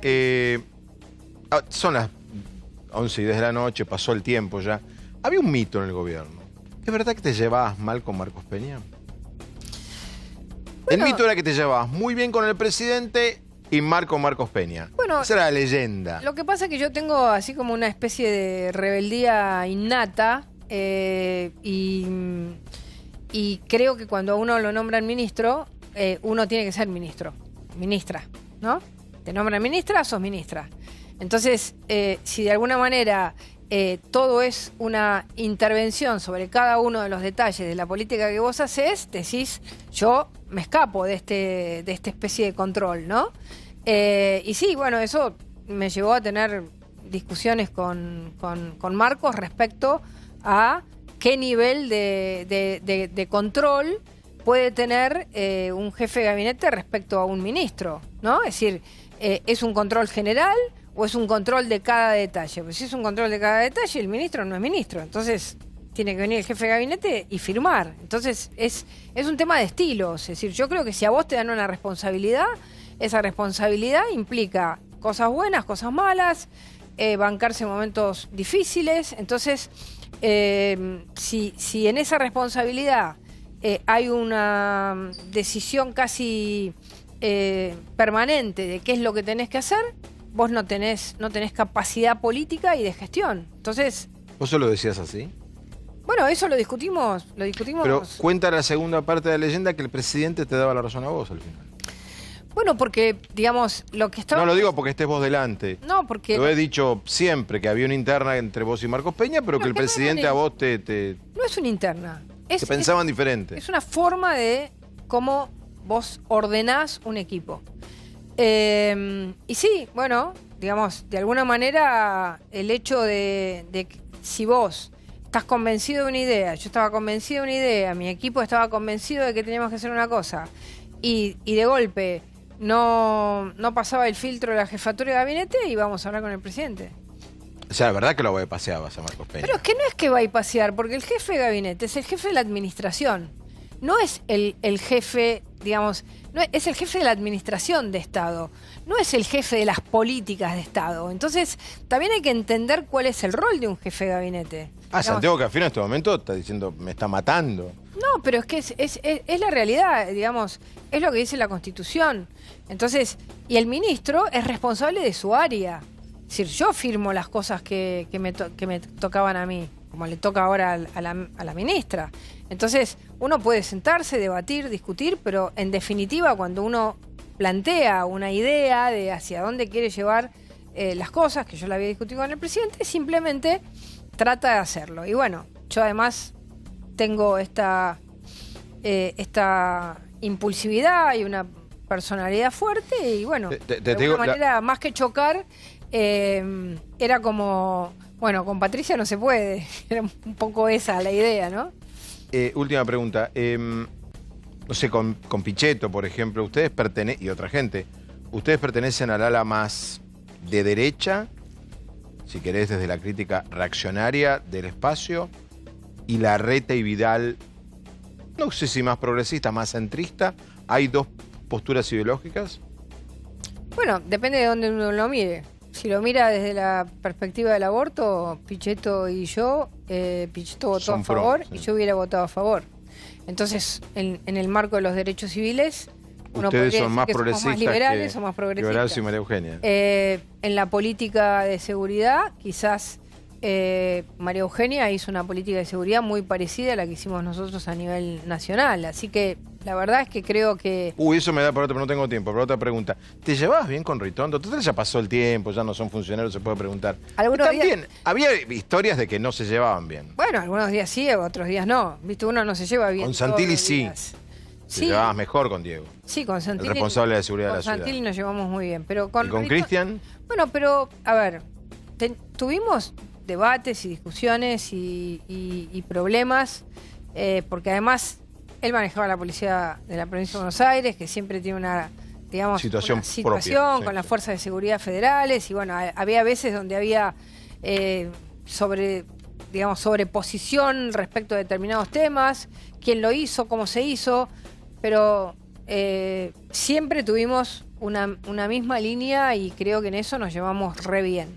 son las 11:10 de la noche, pasó el tiempo ya. Había un mito en el gobierno. ¿Es verdad que te llevabas mal con Marcos Peña? Bueno, el mito era que te llevabas muy bien con el presidente y Marcos Peña. Bueno, esa era la leyenda. Lo que pasa es que yo tengo así como una especie de rebeldía innata y creo que cuando a uno lo nombran ministro, uno tiene que ser ministra, ¿no? Te nombran ministra, sos ministra. Entonces, si de alguna manera todo es una intervención sobre cada uno de los detalles de la política que vos hacés, decís, yo me escapo de esta especie de control, ¿no? Y sí, bueno, eso me llevó a tener discusiones con Marcos respecto a qué nivel de control puede tener un jefe de gabinete respecto a un ministro, ¿no? Es decir, ¿es un control general o es un control de cada detalle? Pues si es un control de cada detalle, el ministro no es ministro. Entonces tiene que venir el jefe de gabinete y firmar. Entonces es un tema de estilos. Es decir, yo creo que si a vos te dan una responsabilidad, esa responsabilidad implica cosas buenas, cosas malas, bancarse momentos difíciles. Entonces, si en esa responsabilidad hay una decisión casi permanente de qué es lo que tenés que hacer, vos no tenés capacidad política y de gestión. Entonces... ¿Vos solo decías así? Bueno, eso lo discutimos. Pero cuenta la segunda parte de la leyenda que el presidente te daba la razón a vos al final. Bueno, porque, digamos, lo que estaba... No lo digo porque estés vos delante. No, porque... Lo he dicho siempre, que había una interna entre vos y Marcos Peña, pero que el presidente a vos te... No es una interna. Que pensaban diferente. Es una forma de cómo vos ordenás un equipo. Y sí, bueno, digamos, de alguna manera el hecho de que si vos estás convencido de una idea, yo estaba convencido de una idea, mi equipo estaba convencido de que teníamos que hacer una cosa, y de golpe no pasaba el filtro de la jefatura de gabinete, y vamos a hablar con el presidente. O sea, la verdad que lo voy a pasear a Marcos Peña. Pero es que no es que va a pasear, porque el jefe de gabinete es el jefe de la administración. No es el jefe, digamos, no es el jefe de la administración de Estado. No es el jefe de las políticas de Estado. Entonces, también hay que entender cuál es el rol de un jefe de gabinete. Santiago Cafiero en este momento está diciendo, me está matando. No, pero es que es la realidad, digamos, es lo que dice la Constitución. Entonces, y el ministro es responsable de su área. Es decir, yo firmo las cosas que me tocaban a mí, como le toca ahora a la ministra. Entonces, uno puede sentarse, debatir, discutir, pero en definitiva, cuando uno plantea una idea de hacia dónde quiere llevar las cosas, que yo la había discutido con el presidente, simplemente trata de hacerlo. Y bueno, yo además tengo esta impulsividad y una personalidad fuerte y bueno, de alguna manera, más que chocar, era como, bueno, con Patricia no se puede. Era un poco esa la idea, ¿no? Última pregunta. No sé, con Pichetto, por ejemplo, ustedes pertenecen, y otra gente, ¿ustedes pertenecen al ala más de derecha, si querés, desde la crítica reaccionaria del espacio, y Larreta y Vidal, no sé si más progresista, más centrista? ¿Hay dos posturas ideológicas? Bueno, depende de dónde uno lo mire. Si lo mira desde la perspectiva del aborto, Pichetto y yo, Pichetto votó a favor y yo hubiera votado a favor. Entonces, en el marco de los derechos civiles, uno ustedes podría son más decir que somos más liberales o más progresistas. Y María Eugenia. En la política de seguridad, quizás María Eugenia hizo una política de seguridad muy parecida a la que hicimos nosotros a nivel nacional. Así que la verdad es que creo que... Eso me da para otro, pero no tengo tiempo. Para otra pregunta. ¿Te llevabas bien con Ritondo? Total, ya pasó el tiempo, ya no son funcionarios, se puede preguntar. También había historias de que no se llevaban bien. Bueno, algunos días sí, otros días no. Viste, uno no se lleva bien. Con Santilli sí. Te llevabas mejor con Diego. Sí, con Santilli. El responsable de seguridad de la ciudad. Con Santilli nos llevamos muy bien. Pero con ¿Y con Cristian? Bueno, pero, a ver, tuvimos debates y discusiones y problemas, porque además él manejaba la policía de la provincia de Buenos Aires, que siempre tiene una, digamos, situación propia, con las fuerzas de seguridad federales, y bueno, había veces donde había sobreposición respecto a determinados temas, quién lo hizo, cómo se hizo, pero siempre tuvimos una misma línea y creo que en eso nos llevamos re bien.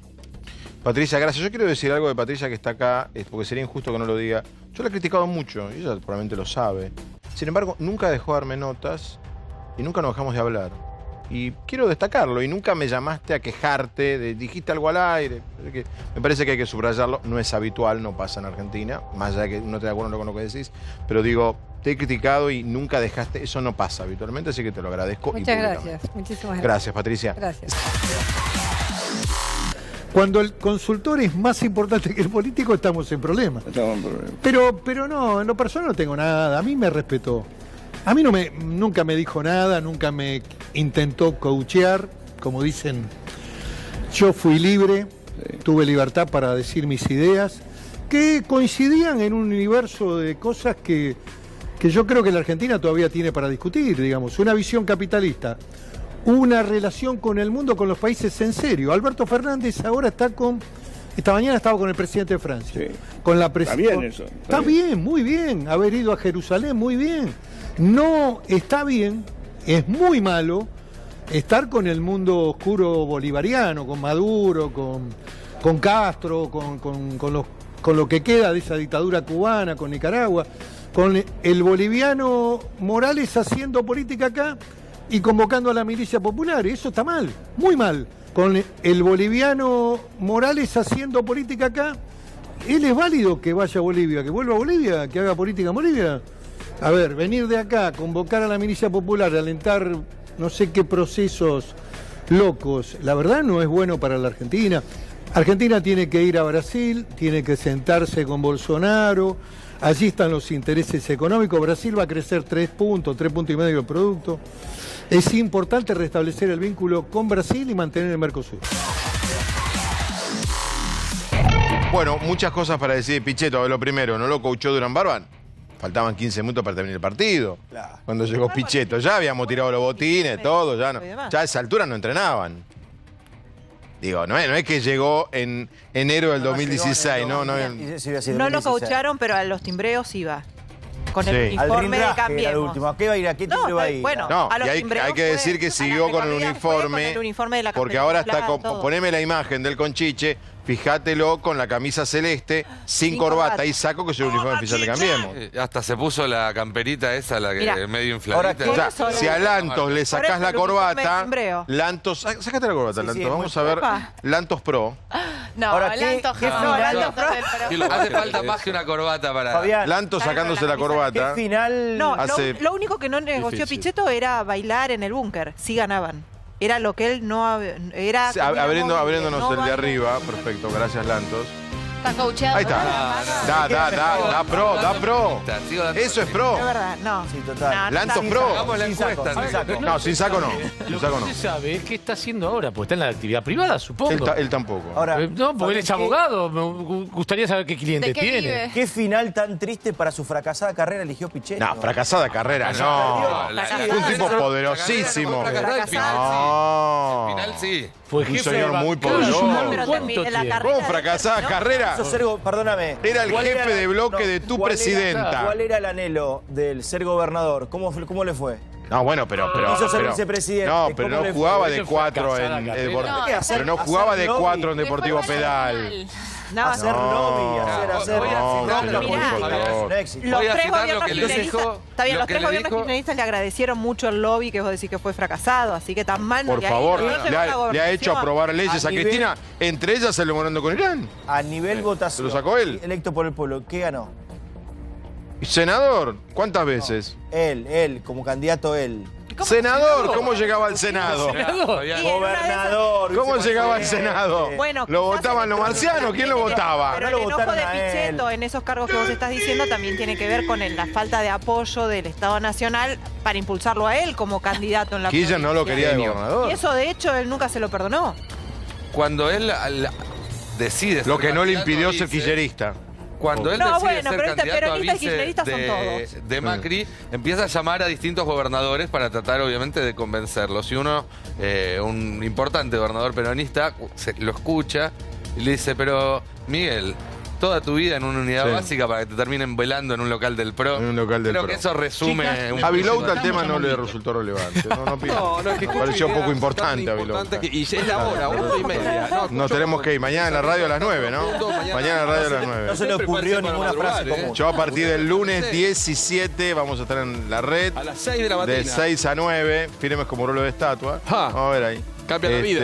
Patricia, gracias. Yo quiero decir algo de Patricia que está acá, porque sería injusto que no lo diga. Yo la he criticado mucho, y ella probablemente lo sabe. Sin embargo, nunca dejó de darme notas y nunca nos dejamos de hablar. Y quiero destacarlo, y nunca me llamaste a quejarte, dijiste algo al aire. Me parece que hay que subrayarlo, no es habitual, no pasa en Argentina, más allá de que no te de acuerdo con lo que decís, pero digo, te he criticado y nunca dejaste, eso no pasa habitualmente, así que te lo agradezco. Muchas gracias, muchísimas gracias. Gracias, Patricia. Gracias. Cuando el consultor es más importante que el político, estamos en problemas. Pero no, en lo personal no tengo nada. A mí me respetó. A mí nunca me dijo nada, nunca me intentó coachear. Como dicen, yo fui libre, tuve libertad para decir mis ideas, que coincidían en un universo de cosas que yo creo que la Argentina todavía tiene para discutir, digamos. Una visión capitalista, una relación con el mundo, con los países en serio. Alberto Fernández ahora esta mañana estaba con el presidente de Francia. Sí. Con la está bien eso. Está bien, muy bien. Haber ido a Jerusalén, muy bien. No está bien, es muy malo estar con el mundo oscuro bolivariano, con Maduro, con Castro, con lo que queda de esa dictadura cubana, con Nicaragua, con el boliviano Morales haciendo política acá y convocando a la milicia popular. Eso está mal, muy mal. Con el boliviano Morales haciendo política acá, él es válido que vaya a Bolivia, que vuelva a Bolivia, que haga política en Bolivia. A ver, venir de acá, convocar a la milicia popular, alentar no sé qué procesos locos, la verdad no es bueno para la Argentina. Argentina tiene que ir a Brasil, tiene que sentarse con Bolsonaro. Allí están los intereses económicos. Brasil va a crecer 3 puntos y medio del producto. Es importante restablecer el vínculo con Brasil y mantener el Mercosur. Bueno, muchas cosas para decir de Pichetto. Lo primero, no lo coachó Durán Barban. Faltaban 15 minutos para terminar el partido. Claro. Cuando llegó Pichetto, ya habíamos tirado los botines, todo. Ya a esa altura no entrenaban. Digo, no es que llegó en enero del 2016, ¿no? No lo coacharon, pero a los timbreos iba. Con el uniforme de Cambiemos. ¿A qué va a ir? ¿A qué timbre va a ir? Bueno, No, a los y hay timbreos que decir que siguió con el uniforme, de la porque ahora está poneme la imagen del Conchiche, fijátelo con la camisa celeste, sin corbata y saco, que es el uniforme oficial de Cambiemos. Hasta se puso la camperita esa, la que Mirá. medio infladita. O sea, si a Lantos le sacás la corbata, timbreo. Lantos, sácate la corbata, Sí, Lantos, vamos a ver, Lantos Pro. No, Ahora, Lantos ¿qué no, final? Lantos no. Hace falta más que una corbata para... Fabián, Lantos sacándose la corbata. ¿qué final? No, hace lo único que no negoció difícil. Pichetto era bailar en el búnker. Sí ganaban. Era lo que él no... Era Sí, abriéndonos no el de baile. arriba, perfecto, gracias Lantos. Está coacheado. Ahí está. Da pro. Eso es pro. Es verdad, no. Sí, total. Lantos Sin pro. Hagamos la Sin saco, encuesta. sin saco. No, sin saco no. Sin Lo que saco no no. se sabe es qué está haciendo ahora, porque está en la actividad privada, supongo. Él tampoco. Ahora, No, porque él es abogado. Me gustaría saber qué clientes ¿De qué tiene. vive? ¿qué final tan triste para su fracasada carrera eligió Pichetto? No, fracasada carrera, no. Un tipo poderosísimo. No. Al final sí. Fue Un jefe señor de muy bancada. poderoso. Pero ¿Cuánto también la tiene? carrera ¿Cómo fracasada carrera? Eso, Sergo, perdóname. Era el ¿Cuál jefe de bloque no, de tu ¿cuál era- presidenta. ¿Cuál era el anhelo del ser gobernador? ¿Cómo le fue? No, bueno, pero Quiso ser vicepresidente. No, pero ¿Cómo no le fue? jugaba de Eso fue 4 fracasada en carrera. pero no jugaba de lobby. 4 en Le fue Deportivo mal. Pedal. No, Hacer lobby, hacer... voy a No, citar no, lo que por dijo. favor. Un éxito. Los Voy a tres citar lo gobiernos que le kirchneristas, dijo. está bien, Lo los que tres le gobiernos dijo. kirchneristas le agradecieron mucho el lobby que vos decís que fue fracasado, así que tan mal no Por le ha ido. favor, No llegó a la le ha gobernación. hecho aprobar leyes a A nivel- Cristina, entre ellas el memorando con Irán. A nivel votación. ¿Se lo sacó él? Electo por el pueblo. ¿Qué ganó? ¿Senador? ¿Cuántas veces? Él, como candidato él. Senador, ¿cómo llegaba al Senado? Gobernador. ¿Cómo llegaba al vicepresidente. Senado? Bueno, ¿Lo quizás votaban el los marcianos? ¿Quién lo votaba? Pero No el lo enojo de votaron a él. Pichetto en esos cargos que vos estás diciendo también tiene que ver con la falta de apoyo del Estado Nacional para impulsarlo a él como candidato en la Kirchner no lo provincia. quería de gobernador. Y eso, de hecho, él nunca se lo perdonó. Cuando él decide Lo ser que no le candidato, impidió dice- ser kirchnerista. Cuando él No, decide bueno, ser pero candidato a peronistas y vice kirchneristas son todos. de Macri, empieza a llamar a distintos gobernadores para tratar, obviamente, de convencerlos. Y uno, un importante gobernador peronista, lo escucha y le dice, pero Miguel, toda tu vida en una unidad Sí. básica para que te terminen velando en un local del PRO. En un local del Creo PRO. que eso resume... un A Vilouta poquito. el tema no le resultó relevante. No, es que me pareció escucho poco y importante era a importante Vilouta. y es la hora, 1:30. No, Nos tenemos que ir. Mañana en la radio a las 9, ¿no? Mañana en la radio a las 9. No se le ocurrió ninguna frase común. Yo a partir del lunes 17 vamos a estar en la red. A las 6 de la mañana. De 6 a 9. Firmes como rolo de estatua. Ja. Vamos a ver ahí. Cambia la vida.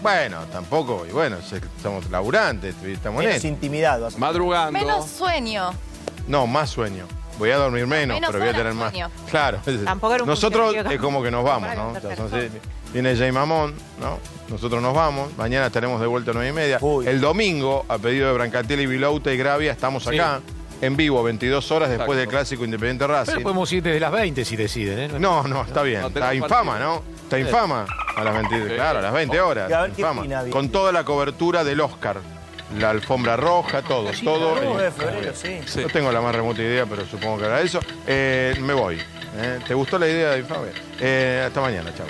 Bueno, tampoco. Y bueno, somos laburantes. Estamos en Menos esto. intimidad. vas a- Madrugando. Menos sueño. No, más sueño. Voy a dormir menos, Menos pero voy a horas tener más. sueño. Claro. Tampoco era un Nosotros funcionario es como que nos vamos, para ¿no? tercer Entonces, viene Jay Mamón, ¿no? Nosotros nos vamos. Mañana estaremos de vuelta a 9:30. Uy. El domingo, a pedido de Brancatelli, Vilouta y Gravia, estamos acá. En vivo, 22 horas después del clásico Independiente Pero Racing. podemos ir desde las 20 si deciden, ¿eh? No, está bien. No, Está tenemos infama, partido. ¿no? Está infama. A las 20, claro, a las 20 horas. Y a ver qué Infama. opina, bien. Con toda la cobertura del Oscar. La alfombra roja, todo. Todo. 9 de febrero, sí. No tengo la más remota idea, pero supongo que era eso. Me voy. ¿Te gustó la idea de Infame? Hasta mañana, chao.